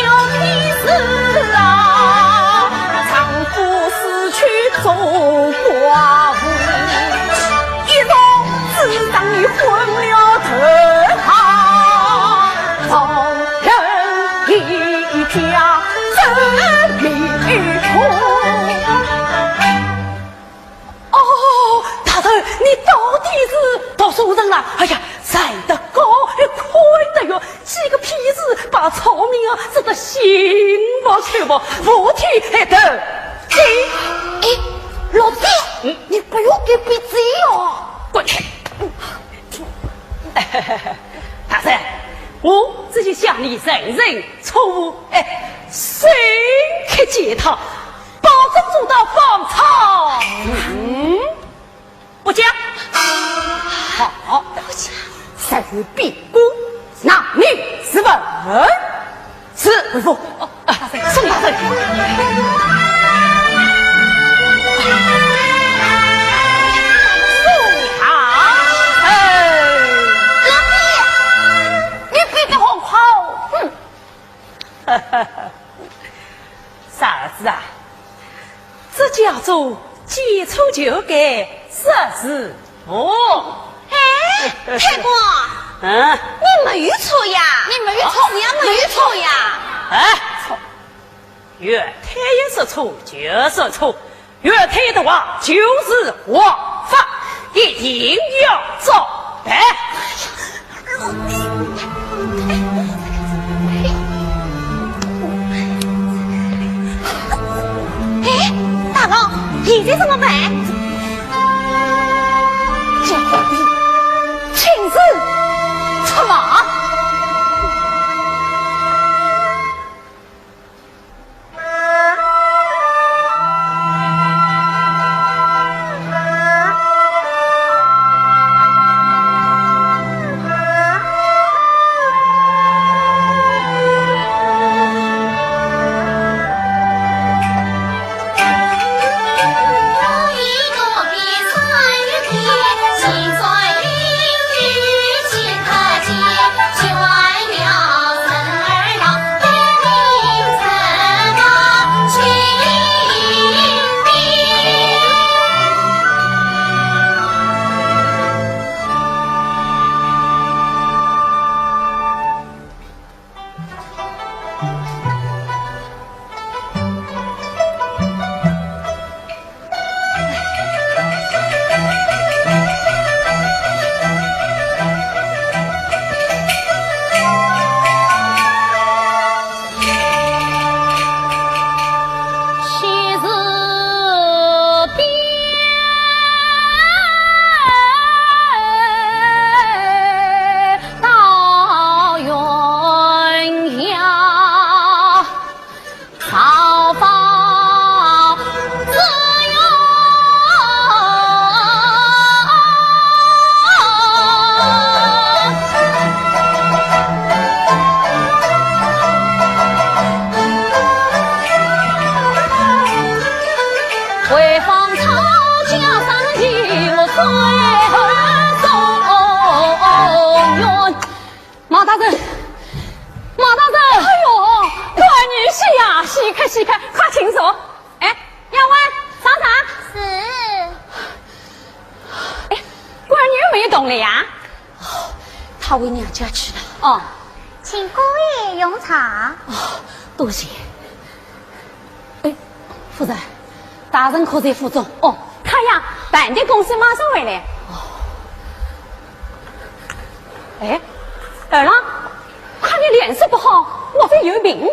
要屁事啊！丈夫死去做寡妇，一种自当你昏了头行，旁人一家真离谱。
哦，大人，你到底是多少人了？哎呀，站得高，亏得哟，几个屁子把草民啊，这个心不去不，不提还得。
老弟，你不要给闭嘴哦！
滚去！大人，我只是向你认认错误，深刻检讨，保证做到防草。不讲。
好，三日闭关，男女是问。是回复。
宋大人。傻儿子啊，这叫做记仇就改，实是
太公，你没有错呀，你没有错，你也没有错呀。
错，岳太爷说错就是错，岳太爷的话就是王法，一定要照办。
大佬，现在怎么办？
叫你亲自出马。稀客稀客，快请坐。哎，丫鬟上茶。
是。
哎，官女没动了呀？
她回娘家去了。
哦，
请姑爷用茶。
多谢。哎，夫人，大人可在府中？
哦，他呀，办点公事马上回来。哎，二郎，看你脸色不好，莫非有病？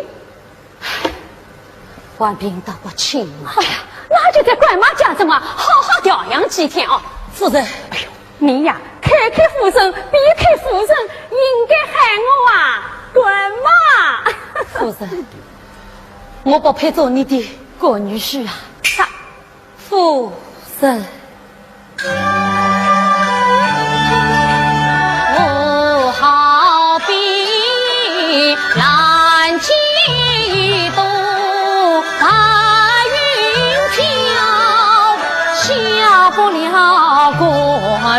官兵打不轻啊！
哎呀，那就在官马家中啊，好好调养几天啊。
夫人，
哎呦，你呀，开开夫人，避开夫人，应该喊我啊，官马。
夫人，我不配做你的国女婿啊！夫人。
我好比蓝旗一朵，白云飘，下不了果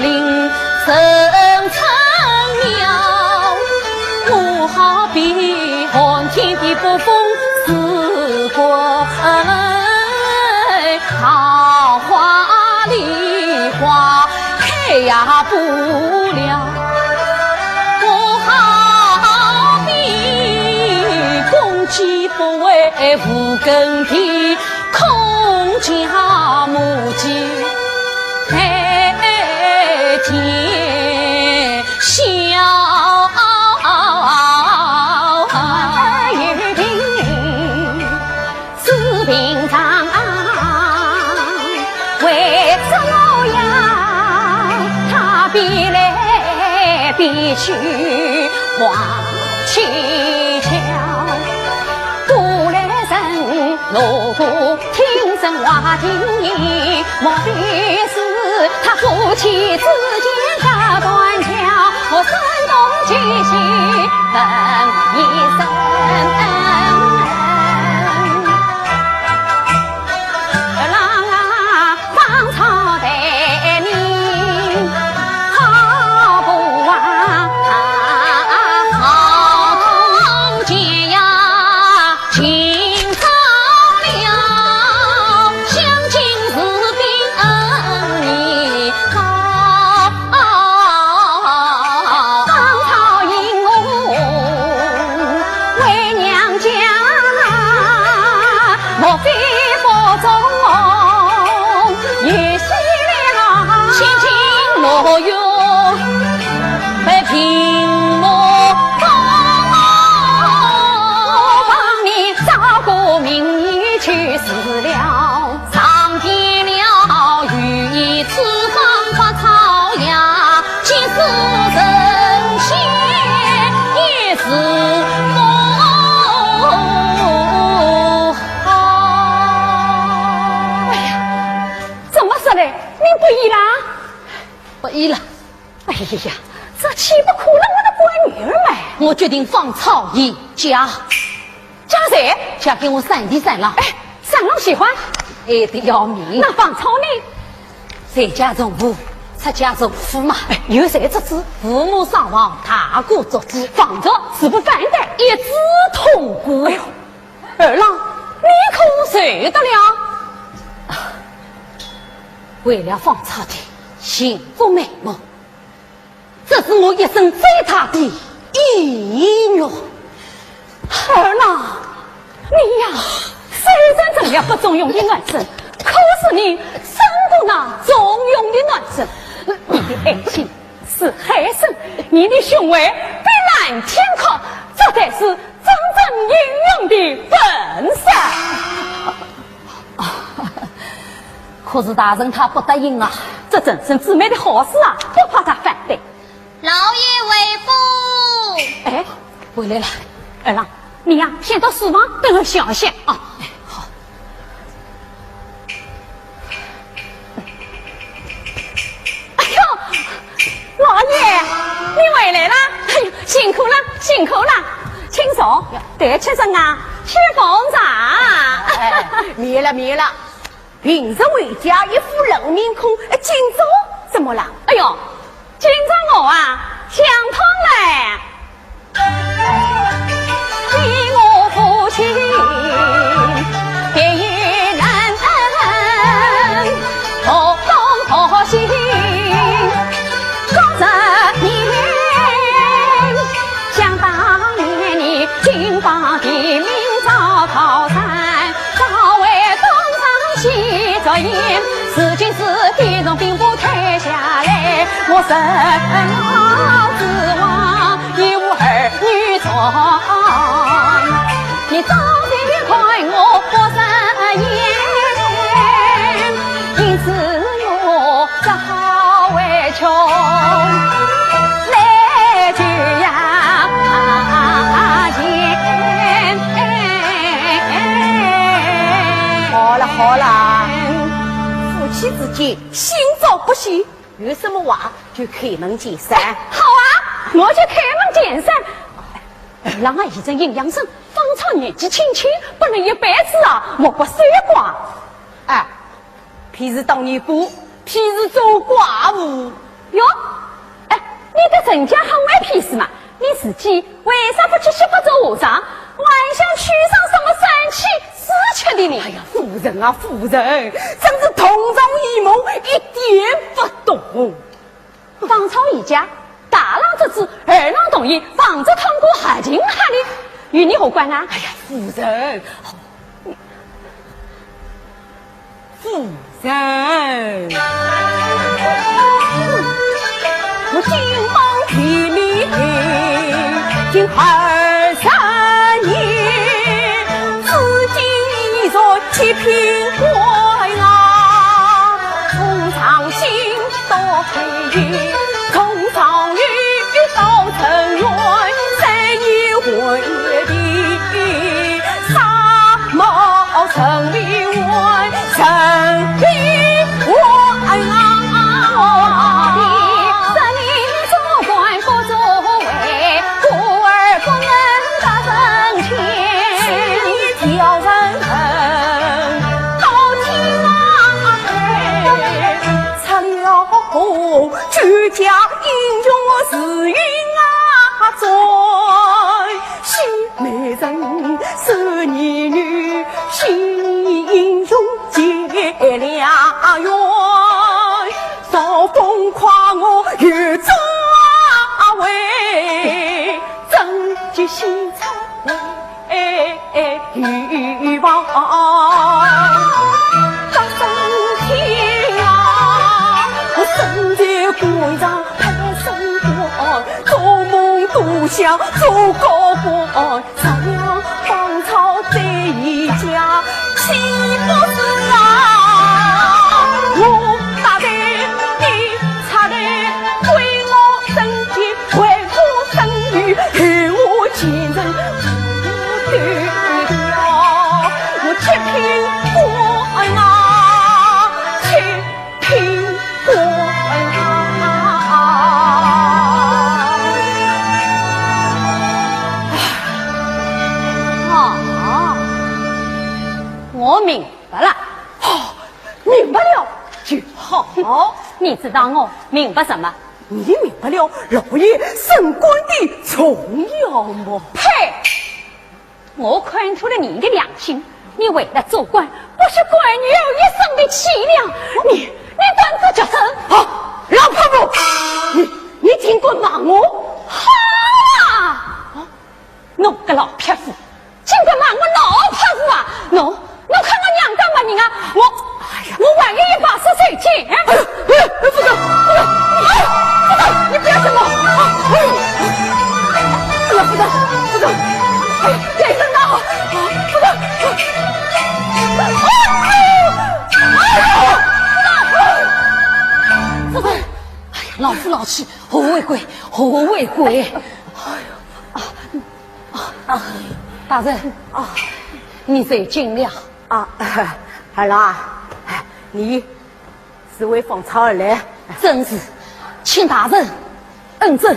林层层苗。我好比寒天的北风似过桃花梨花开呀不了。我好比公鸡不为无根的空家母鸡，天笑与平是平常，为什么呀？他比来比去黄七桥，古来人锣鼓听声话听你，莫非是他夫妻之间打断桥？我声动气息等一声。
不依了！
哎呀，这岂不苦了我的乖女儿们？
我决定放曹一家。
家谁？
嫁给我三弟三郎。
哎，三郎喜欢，
爱得要命。
那放曹呢？
在家中父，出家做驸马。
哎，有谁之子？
父母双亡，大姑作主，
放着是不反对，
一直痛苦。
哎呦，二郎，你可受得了？
为了放曹的幸福美梦，这是我一生最大的意愿。
二郎，你呀，虽然这样不中用的男生，可是你生过那中用的男生，你的爱情是海参，你的胸怀比蓝天高，这才是真正英勇的本色。
可是大人他不答应啊，
这真是姊妹的好事啊，不怕他反对。
老爷为父。
哎，
回来了。
二郎，你呀，先到书房等我想想啊。
哎，好。
哎呦，老爷，你回来了！哎呦，辛苦了，辛苦了，请坐。对，先生啊，吃奉茶。
哎，灭了灭了。平日回家一副冷面孔，今朝怎么了？
哎呦，今朝我啊想通了，替我父亲
如今是地从并不退下来，我生老指望已无儿女从，你早点快我过生言，因此我只好为穷来就呀
好了好了，夫妻之间心照不宣，有什么话就开门见山。
好啊，我就开门见山。让俺一阵阴阳生，芳草年纪轻轻，不能一辈子啊，莫不守寡。
哎，偏是当年姑，偏是做寡妇
哟。哎，你的人家很爱屁事嘛？你自己为啥不去西北做和尚？还想娶上什么三妻四妾的呢？
哎呀，夫人啊，夫人，真是同床异梦，一点不懂。
芳草一家，大郎得知，二郎同意，房子通过合情合理，与你何关啊？
哎呀，夫人，夫人，我金榜题名近23年，至今依着七品官啊，从长兴到黑云，从长玉到城垣，三一回的纱帽成为完，成为完啊！居家英雄时运啊在，新美人是女女，新英雄结良缘，少风夸我有作为，真结心肠欲望。官上攀升官，做梦都想做高官，上梁芳草在一家，岂不是啊？我大胆，你插胆，为我生计，为我生育，与我前程不断掉，我七品官啊，七品官。
我明白了，
明白了就好。
你知道我明白什么？
你明白了老爷升官的重要吗？
呸！我看出了你的良心，你为了做官，不是官女儿一生的凄凉。你胆子就深！
老婆婆，你尽管骂我！
哈！侬个老匹夫，尽管骂我老匹夫啊！侬看我娘干嘛你啊？我万一一把是谁接？
夫人，你不要什么！夫人，别生闹！
夫人，老夫老妻，何为贵？何为贵？大人你最尽量
儿郎，你是为芳草而来，
真是，请大人恩准。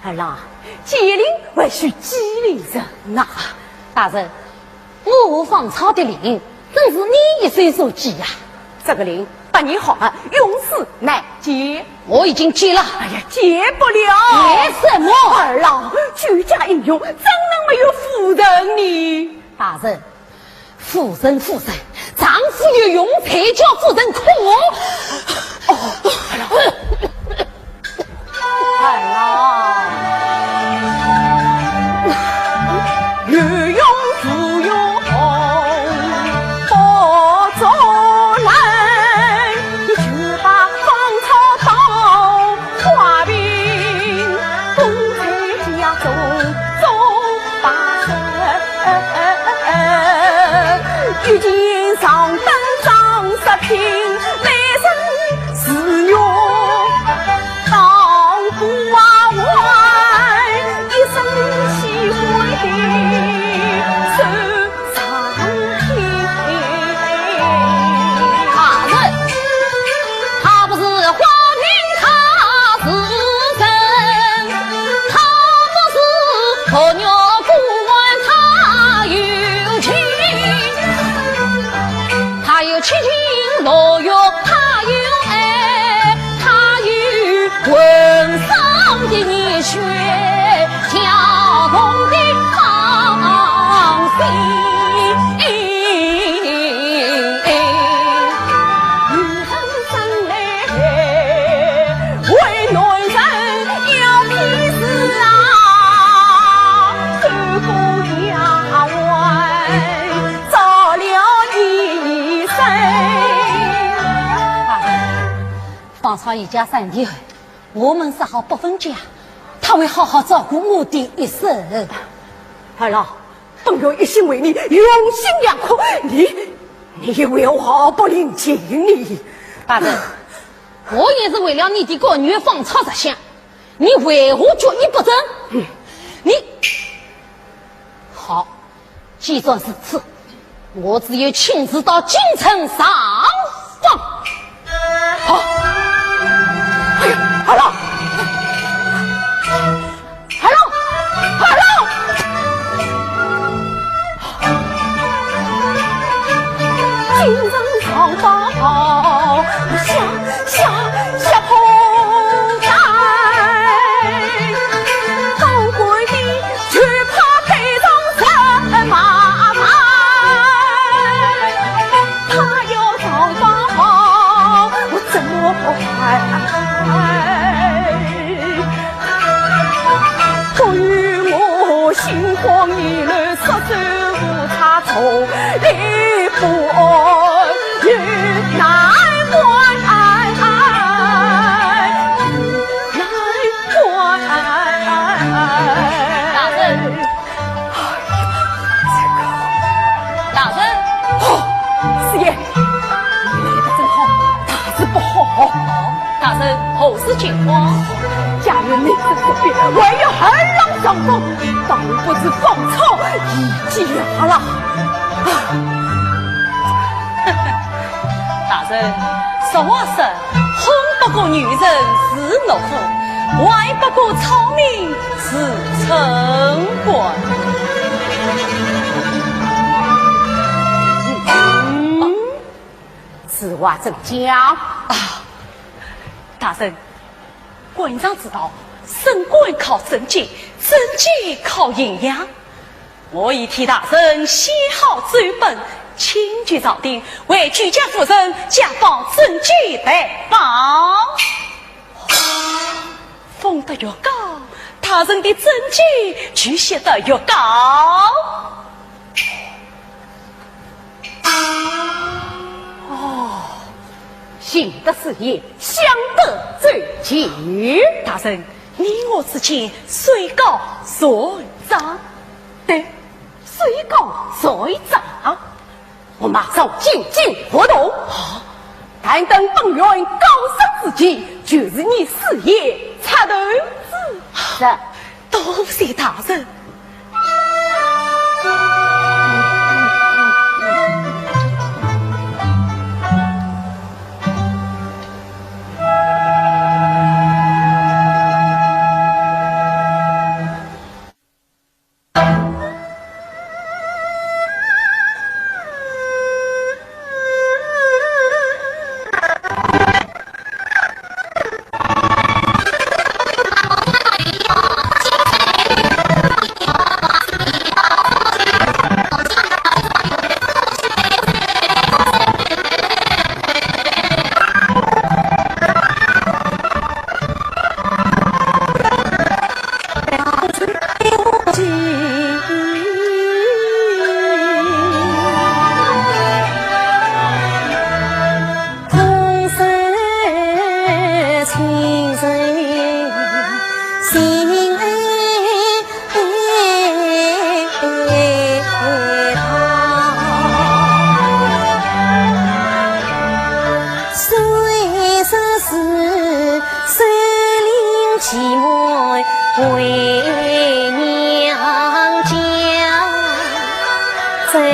儿郎，机灵还需机灵人呐。
大人，我芳草的灵，真是你一手所寄呀。
这个灵把你好啊，永世难解。
我已经解了。
哎呀，解不了。
解什么？
儿郎，居家英雄怎能没有夫人呢？
大人，夫人，丈夫有用，才叫夫人苦。
儿郎，有用自有功，不做难。听雷声自用，道不外一声喜欢的手上听。
他人，他不是花瓶，他是神，他不是婆娘顾问，他有情，他有七情六欲，他有爱，他有浑身的热血，跳动的芳心。
方超一家3弟，我们是好不分家，他会好好照顾我的一生。
二老，本有一心为你，用心良苦，你为何不领情你？
大人，我也是为了你的个女方超着想，你为何决意不争？你好，既算是此，我只有亲自到京城上访。
好。哎呀，二老，京城上访下坡寨，当官的却怕陪葬什麻烦，他要上访，我怎么还？不与我心慌意乱，失手无差错，离不安与难关，难关。
大人，大人，
师爷，你来得正好，大事不好。
大人，何事情况？
家人内争不别，唯有二郎上风，倒不知芳草已结了。
大人，俗话说，婚不过女人是怒火，怀不过草民是城关。
此话怎讲啊？
大人，官上知道，升官靠政绩，政绩靠营养。我已替大人写好奏本，请举朝廷，为居家夫人加封政绩代榜。封得越高，他人的政绩就写得越高。
行的事业相得最紧。
大人，你我之间虽高虽长，
对，虽高虽长，我马上进活动。但等本院高升之际，就是你事业插头子。是，
多谢大人。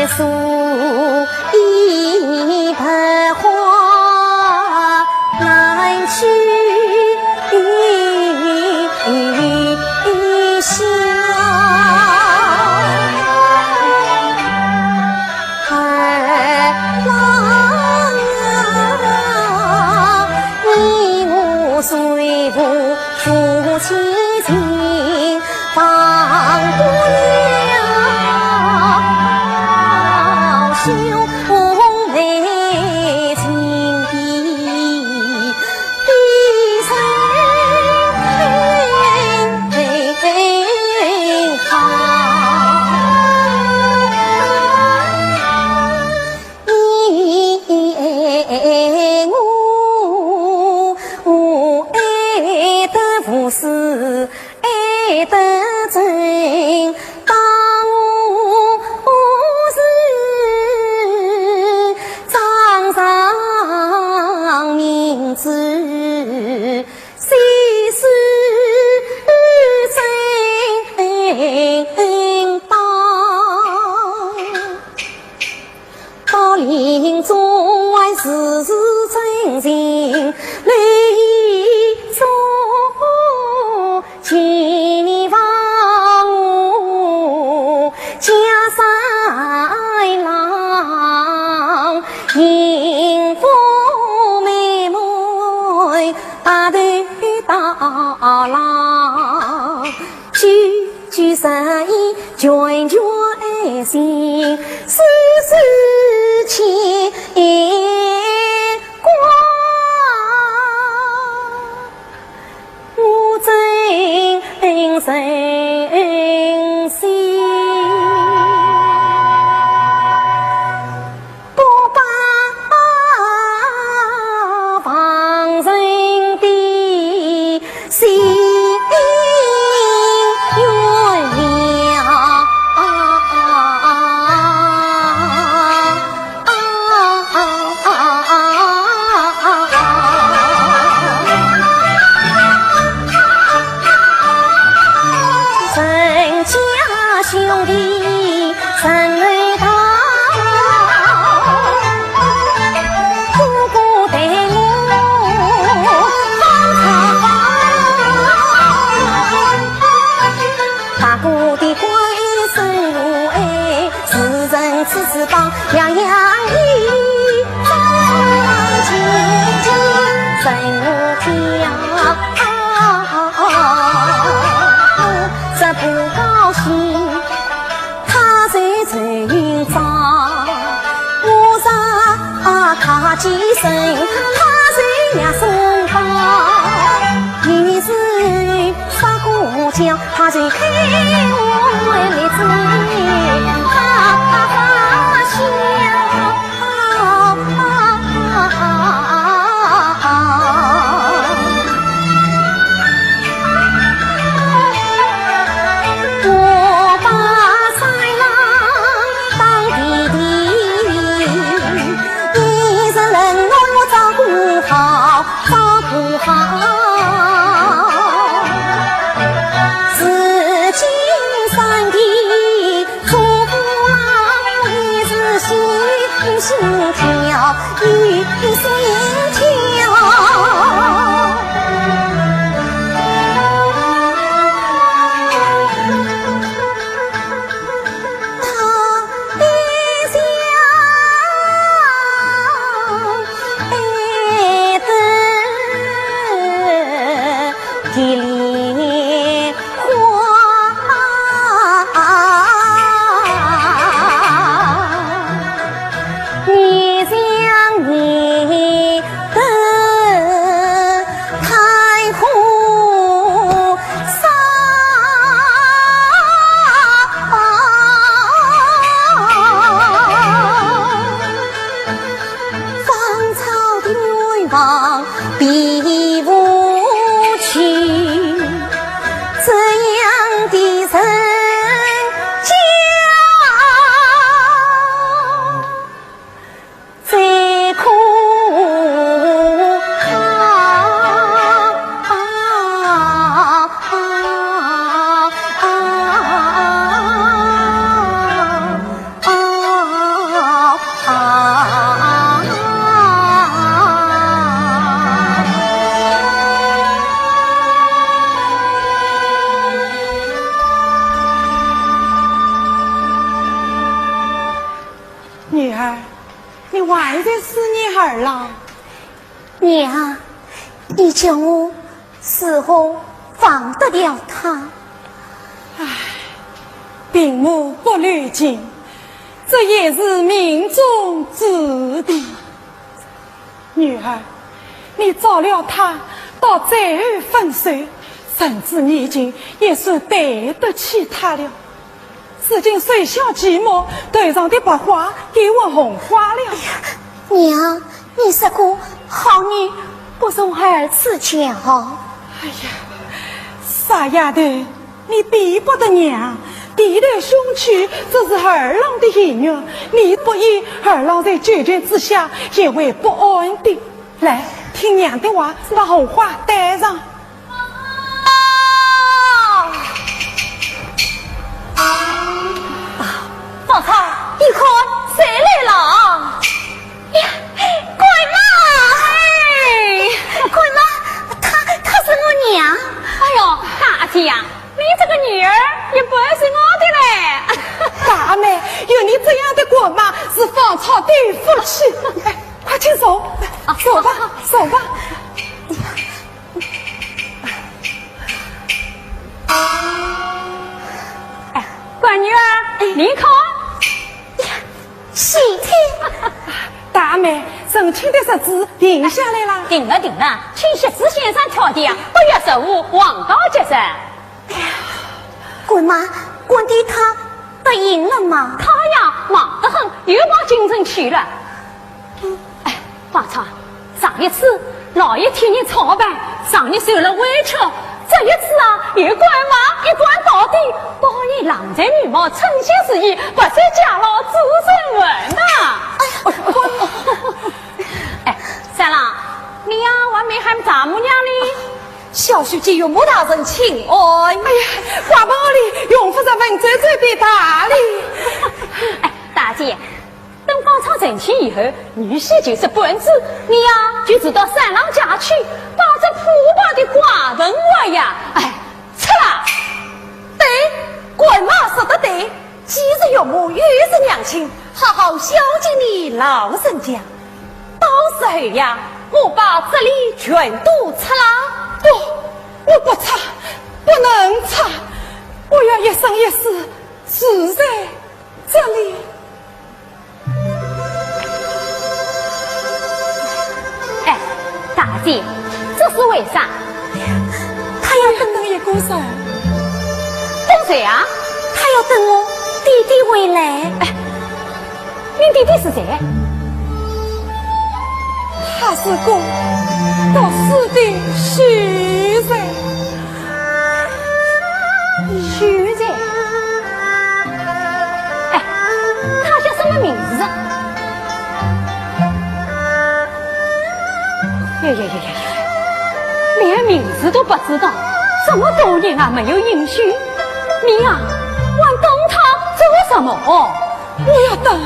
树一盆花难去香。随父父亲情，放不了兄妹情比谁好？不是爱得真，当我是掌上明珠，谁是真当？到临终还是真情泪中。请你放我家三郎，迎风妹妹大头大郎，句句善意，句句爱心，丝丝牵挂。我真心不把放人的心原兄弟真为他，哥哥带我放茶，大哥的关生我爱，世人次次帮样样意，亲亲在我家，这不高兴。真脏，我让他几声，他谁呀送吧？你是啥个家？他就开我来追，他发笑。心跳，一心跳。他的笑，爱得地里花。你像你。
还在思念儿郎？
娘，你叫我是否放得了他？
并母不虑尽，这也是命中注定。女儿，你找了他到最后分手，甚至你已经也算对得起他了。如今水小寂寞，头上的白花给我红花了。
娘，你是个好女，不容儿此教。
哎呀，傻丫头，你逼不得娘，低头胸屈，这是儿郎的意愿。你不依，儿郎在九泉之下也会不安的。来，听娘的话，把红花带上。
宝钗，你看谁来了？呀，桂妈！哎，桂妈，她是我娘。
哎呦，大姐呀，你这个女儿也不是我的嘞。
大妹，有你这样的姑妈是芳草的福气。哎，快请走，走吧，走吧。
哎，乖女儿，你看。
喜听。
大妹，省亲的日子定下来了。
定了，请薛子先生挑的8月15王道节噻。
桂妈，官弟他答应了吗？
他呀忙得很，又往京城去了。哎，宝钗，上一次老爷替你操办，让你受了委屈，这一次啊，又怪妈一关到底，保你郎才女貌，称心事意，不再家老子孙文呐。哎，三郎，你呀还没喊丈母娘哩？
小书记有穆大人请安。
哎呀，花包里用不着文绉绉的大礼。
哎，大姐，等方舱成亲以后，女婿就是本子，你呀就知道三郎家去，把这铺把的瓜分我呀。哎，吃了。
对，桂妈说得对，今日岳母又是娘亲，好好孝敬你老人家。到时候呀，我把这里全都吃了。
不，我不差，不能差，我要一生一世住在这里。
哎，大姐，这是为啥？
他要等一个人。
等谁啊？
他要等我弟弟回来。
哎，你弟弟是谁？
他是个读书的秀才。
秀才？哎，他叫什么名字？呀，连名字都不知道，这么多年啊没有音讯，你啊还等他做什么？
我要等，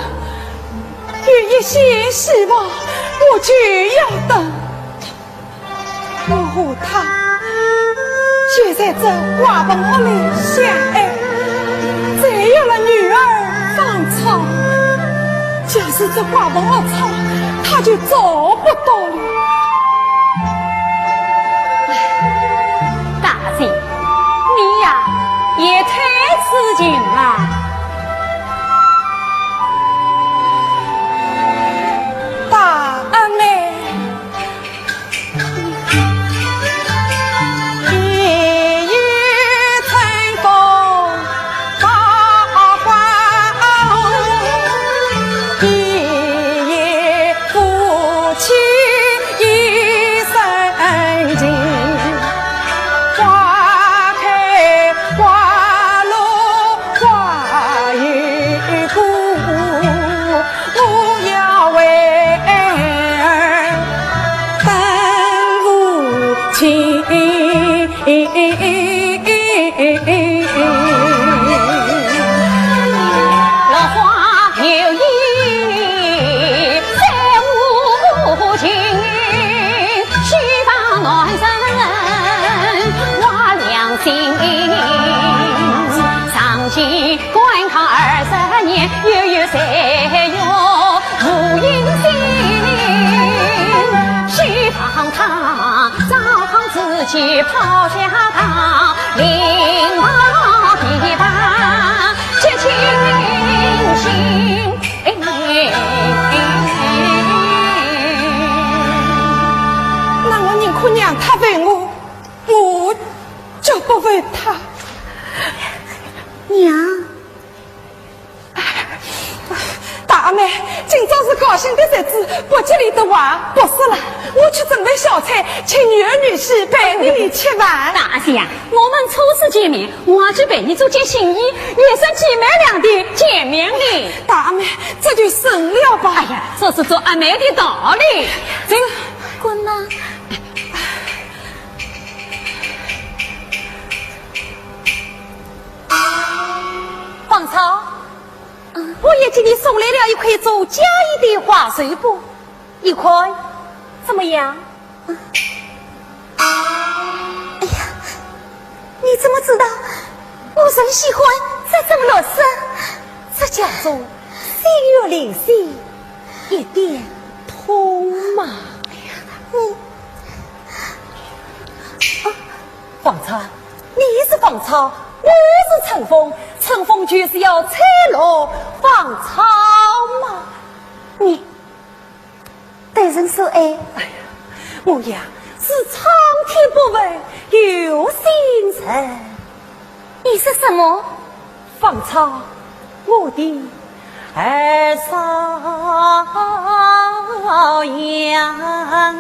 有一线希望，我就要等。我和他就在这花棚屋里相爱，再有了女儿芳草，假使这花棚屋草，他就找不到了。
大姐，你呀也太痴情了。
大妹，一语成功把花一夜夫妻一生情，花开花落花有故，我要为儿等父亲。
落花有意再无情，须放暖身挖良心。长期观看20年，又有谁哟无音信，须放他早自己抛下他，领到地板接亲信。
那我宁可让他为我，我就不为他。
娘，
大妹，今朝是高兴的日子，国家里的话不是了，我去准备小菜，请女儿女婿陪你里吃饭。
大姐呀，我们初次见面，我去陪你做件新衣，也算姐妹俩的见面礼。
大妹，这就省了吧。
哎呀，这是做阿妹的道理。这个
滚呐！
芳草，我也给你送来了一块做嫁衣的花穗布，一块怎么样？
哎呀，你怎么知道我很喜欢这种乐事？
这叫做心有灵犀一点通嘛。芳草，你是芳草，我是春风，春风就是要采落芳草嘛。
你对人说爱，
哎呀，我呀是苍天不问有心人。
你是什么？
芳草，我的儿少阳啊！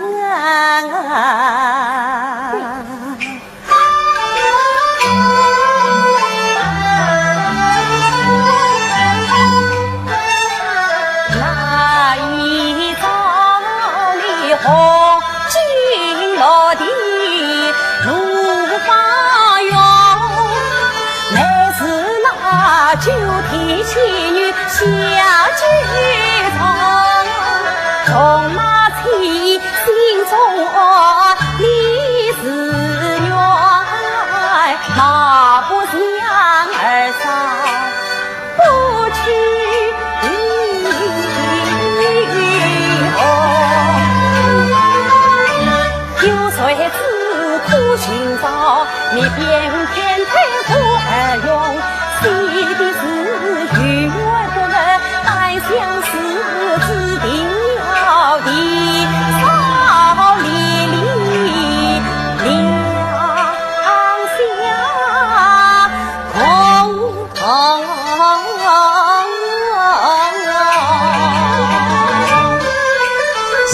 那一朝里红金落地如花园，乃是那九天仙女下居中，从马妻心中你是缘，马不相儿少不去有谁自苦寻找，你偏偏配合而用，喜的是与我不能单相思，只定了的少离离两相空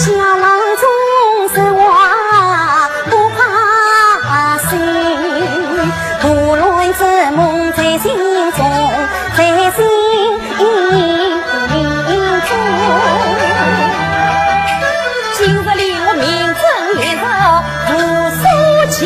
小郎中是我不怕心，无论是梦在心中，在心中。
今日里我名正言顺不收起。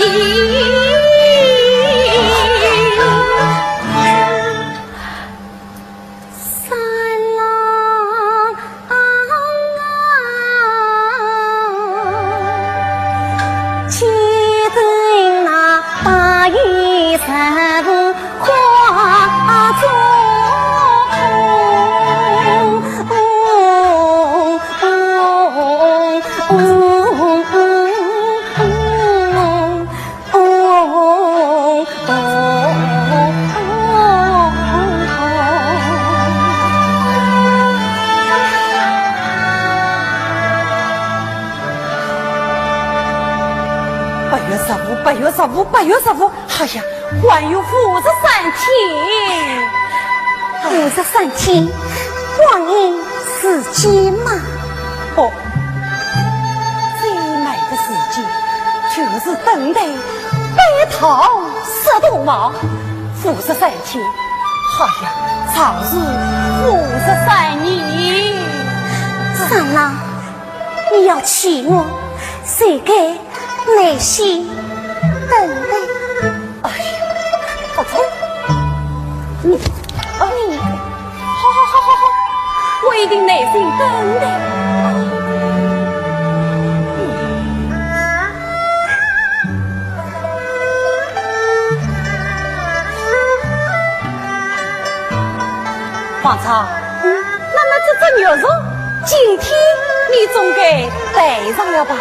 8月15，哎呀，还有53天。
53天，光阴时间嘛。
哦，最美的时间就是等待白头十多毛，53天。哎呀，长是53年。
三郎，你要娶我，谁该耐心等待？
哎呀，好聪明！你，好，我一定耐心等待。芳草，那么这只牛肉
今天你总该带上了吧？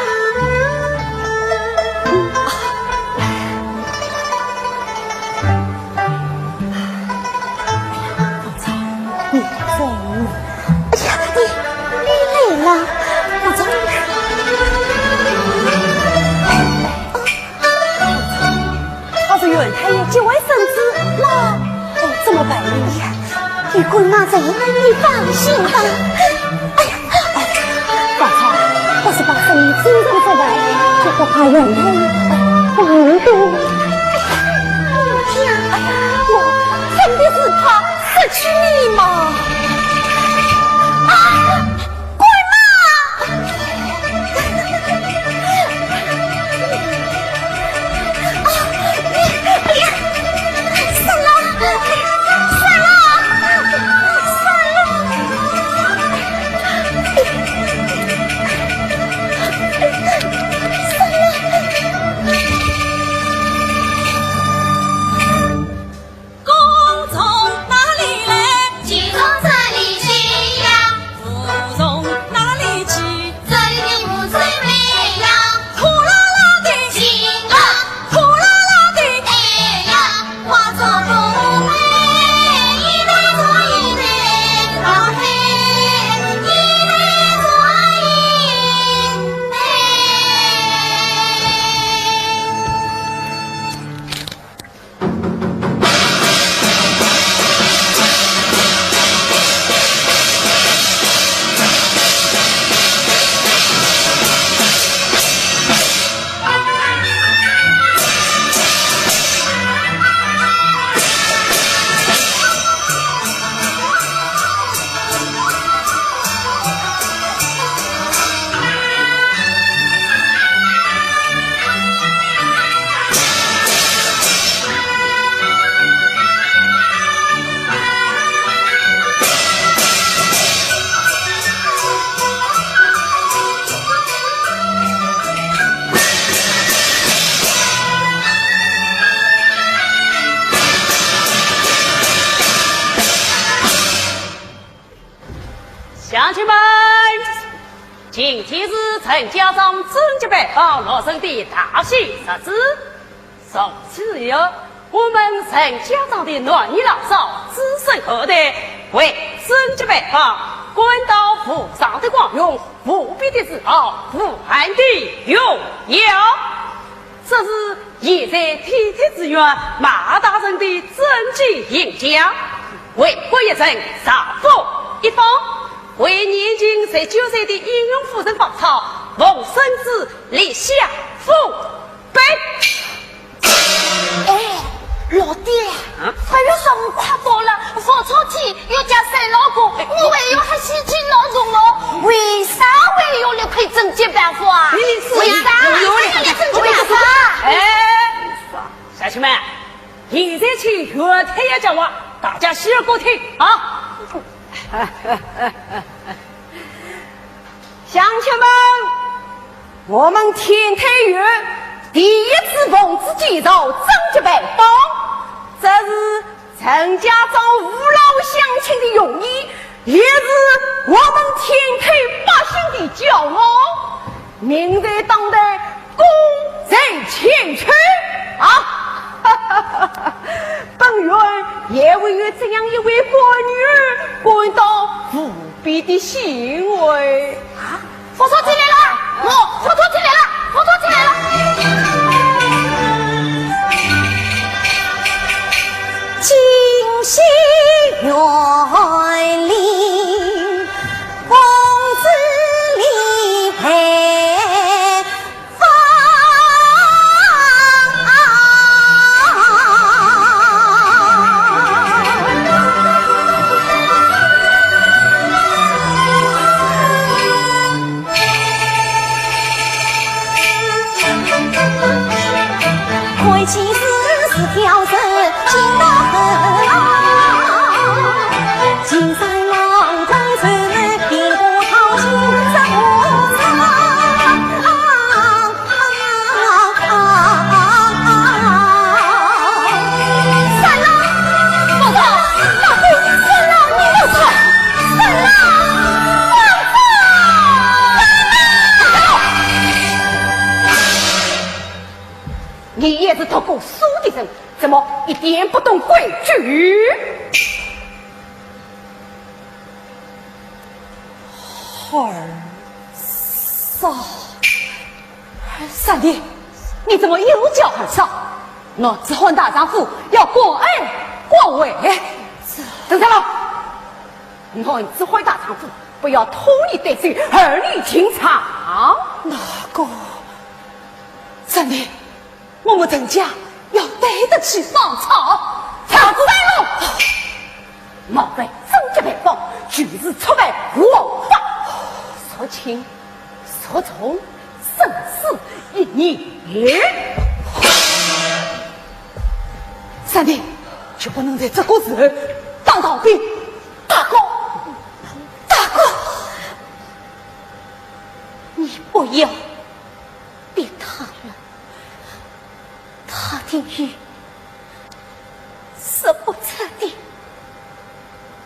太爷几位孙子那怎么办呢？
你滚马走，你放心吧。哎呀，
宝钗，
我是把生意经常做完，就不怕人太王都。哎呀，我真的是怕失去你嘛。啊，滚嘛！
乡亲们，今天是陈家庄正节拜访罗生的大喜日子。从此以后，我们陈家庄的男女老少、子孙后代为正节拜访，观到府上的光荣，无比的自豪，无憾的荣耀。这是现在天天之愿马大人的真迹演讲，为国一城上福一方。为年仅19岁的英勇夫人报仇，奉圣旨立下父碑。
哎，老爹，还有15块多了，房产天又加3老公，你还有还辛勤劳动哦？为啥会有那块正经办法啊？为啥有那块正经办法？
哎，乡亲们，现在请岳太爷讲话，大家洗耳恭听啊！
乡亲们，我们天台院第一次奉旨接受正节拜访，这是陈家庄父老乡亲的用意，也是我们天台百姓的骄傲。明在当代，功在千秋啊！本院也为有这样一位国女感到无比的欣慰啊！
佛陀进来了，佛陀进来了，佛陀进来了。金星园里，公子李培。
怎么一点不懂规矩？儿嫂，三弟，你怎么又叫儿嫂？我只换大丈夫要过恩过位。等等了，我只换大丈夫，不要拖泥带水，儿女情长。
那个，三弟，我们陈家要对得起上朝，
长子来了，莫非终极北方，举日出卖王法，说轻说重，生死一念。
三弟，就不能在这个时候当逃兵。大哥，大哥，
你不要逼他了，他的语是不彻的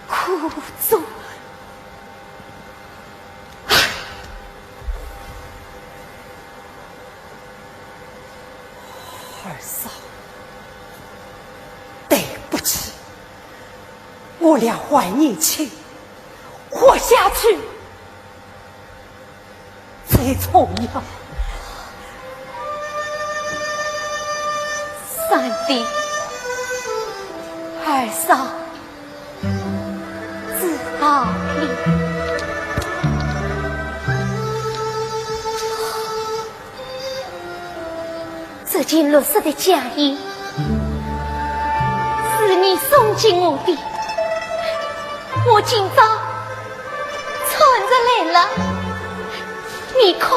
苦衷。
二嫂，对不起，我俩怀念情，活下去最重要。
三弟，二嫂，知道了。这件绿色的嫁衣是你送进我的，我今早穿着来了，你看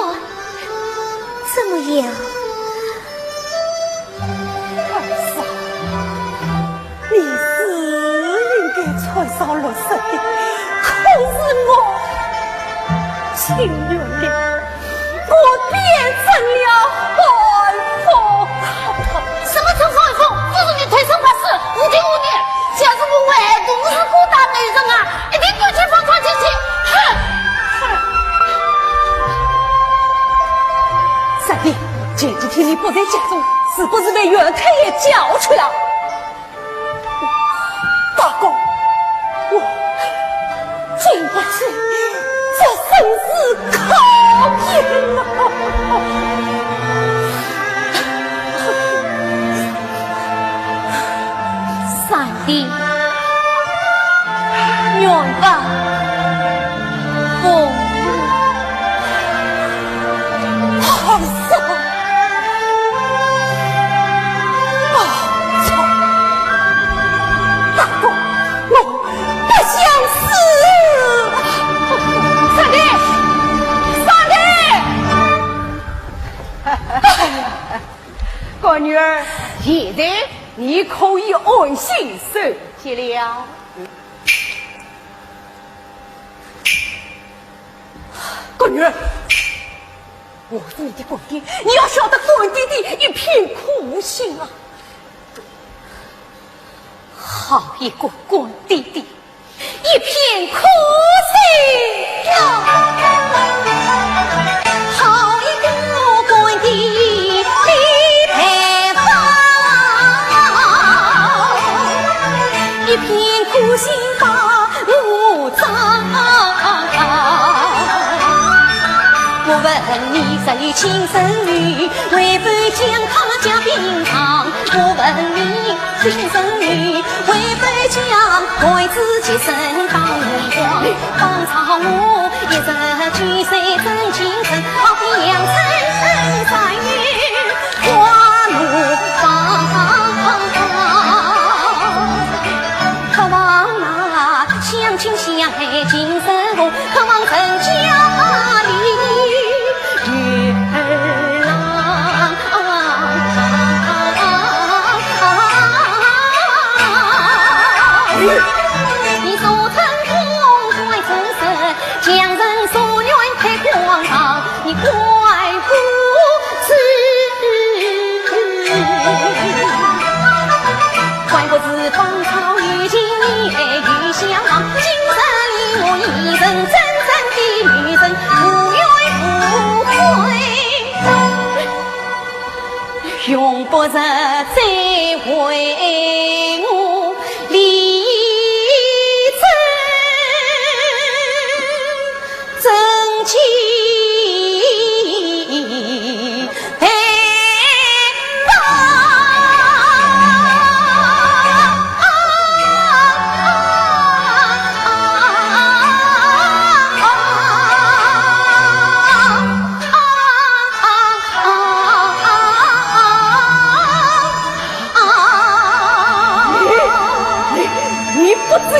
怎么样？
二嫂，你是应该穿上绿色的，可是我，请原谅，我变成了寒风。
什么成风风？这是你推生发誓，无听无念。假如不外度，我是孤大美人啊，一定不去放传进去。
三弟，前几天你不在家中，是不是被袁太爷叫去了？大哥，我经不起这生死考验了。
三弟，愿吧，公
二嫂，大哥，我不想死。
三弟，三弟，乖女儿，现在你可以安心收起了。
乖女儿，我是你的官爹，你要晓得官爹的一片苦心啊！
好一个官弟弟，一片苦心呀！好一个官弟弟配方，一片苦心把我长。我问你谁亲生女，为何将她嫁病堂？我问你亲生女，为何将孩子接生当女皇？当朝我一日举世真情深，好比阳春三月花怒放。渴望那相亲相爱今生共，渴望成家立你所称痛快真实，将人所愿太荒唐，你怪不知，怪不知芳草遇见你爱与相忘，今生你我一人真正的女人，无怨无悔，永不日再回。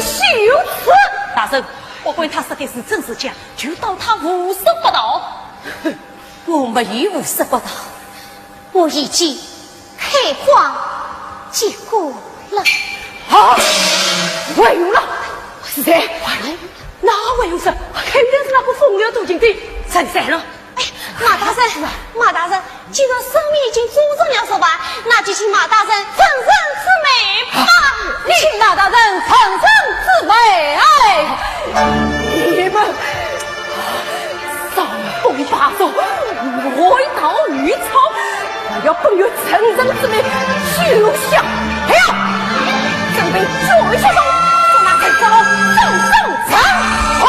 羞耻！
大人，我管他说的是真是假，就当他无所不道。
我没有无所不道，我已经开荒结果了。
啊！还有了，是谁？哪位有事？肯定是那个风流毒尽的陈三了。
哎，马大人，马大人，既然生命已经组成了说吧，那就请马大人承认此美吧。
请马大人承认此美。哎，你们上风八手，歪道愚草，我要本有承认之美，休想！哎呀，准备追下手，从那才走正上场。好。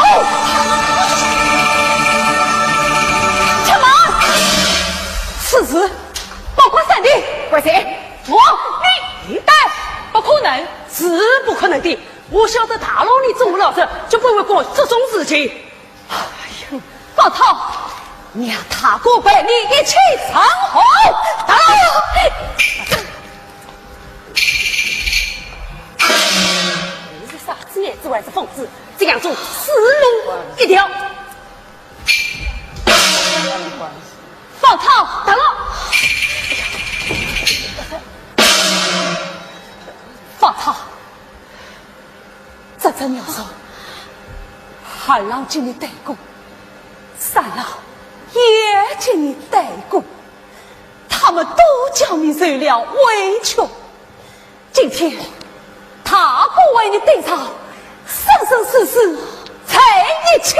此时，包括三弟，怪谁？我，你，但不可能，是不可能的。我晓得大老李这么老实，就不会过这种事情。哎呀，宝涛，你要踏过百里，一起长虹。大老，你是傻子也之外是疯子，这样做死路一条。宝涛，大佬，宝涛，这真要说，二郎今日带过，三郎也今日带过，他们都将你受了委屈。今天他不为你对唱，生生世世在一起。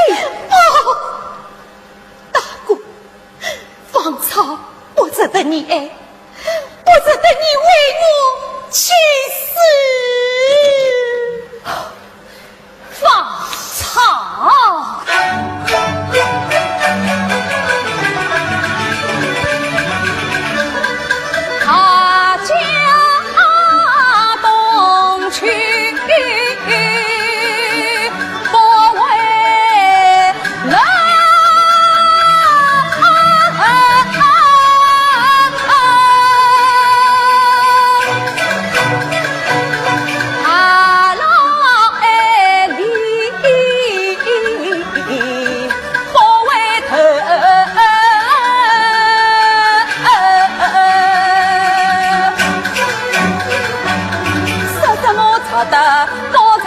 大哥。方才我只得你爱，我只得你为我起誓。
方才，他家东去，不为人。的不成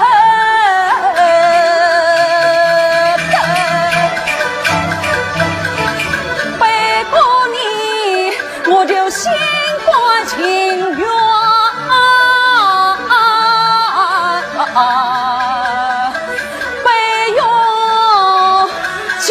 背过你，我就心甘情愿。背用家。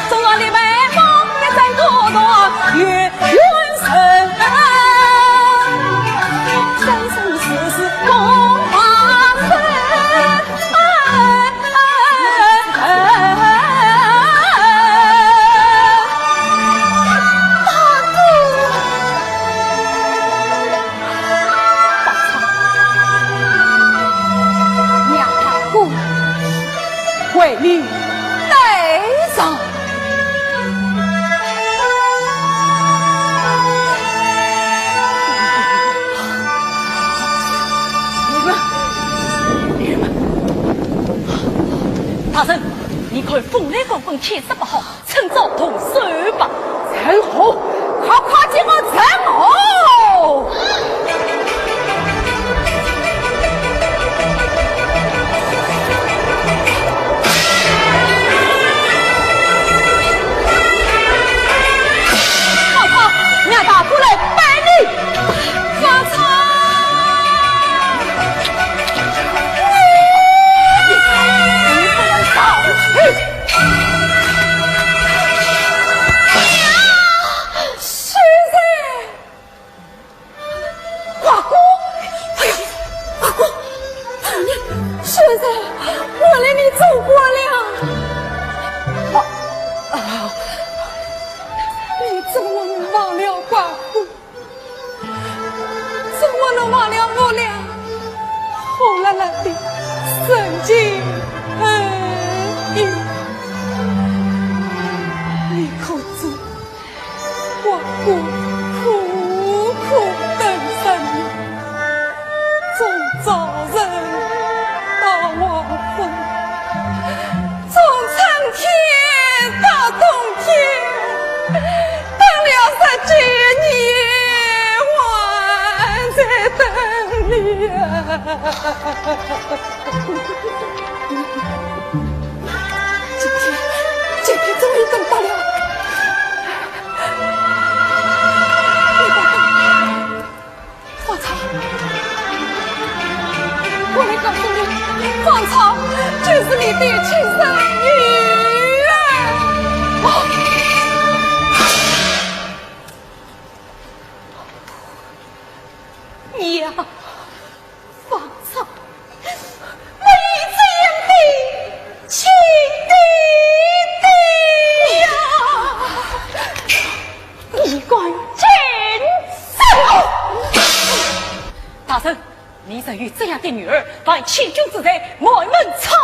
中央的北方也真多多月圆神，生生世世共发生。
娘大姑为你带上。
大人，你看风来风风天色不好，趁早动手吧。
陈侯，快进我陈侯！
曹操，娘大姑来拜你。曹操。
是谁？
今天终于等到了。芳草，我来告诉你，芳草就是你的亲生女儿。你呀，芳草，我一直眼里亲弟弟呀，一贯真生。
大圣，你曾与这样的女儿犯欺君之罪，外门操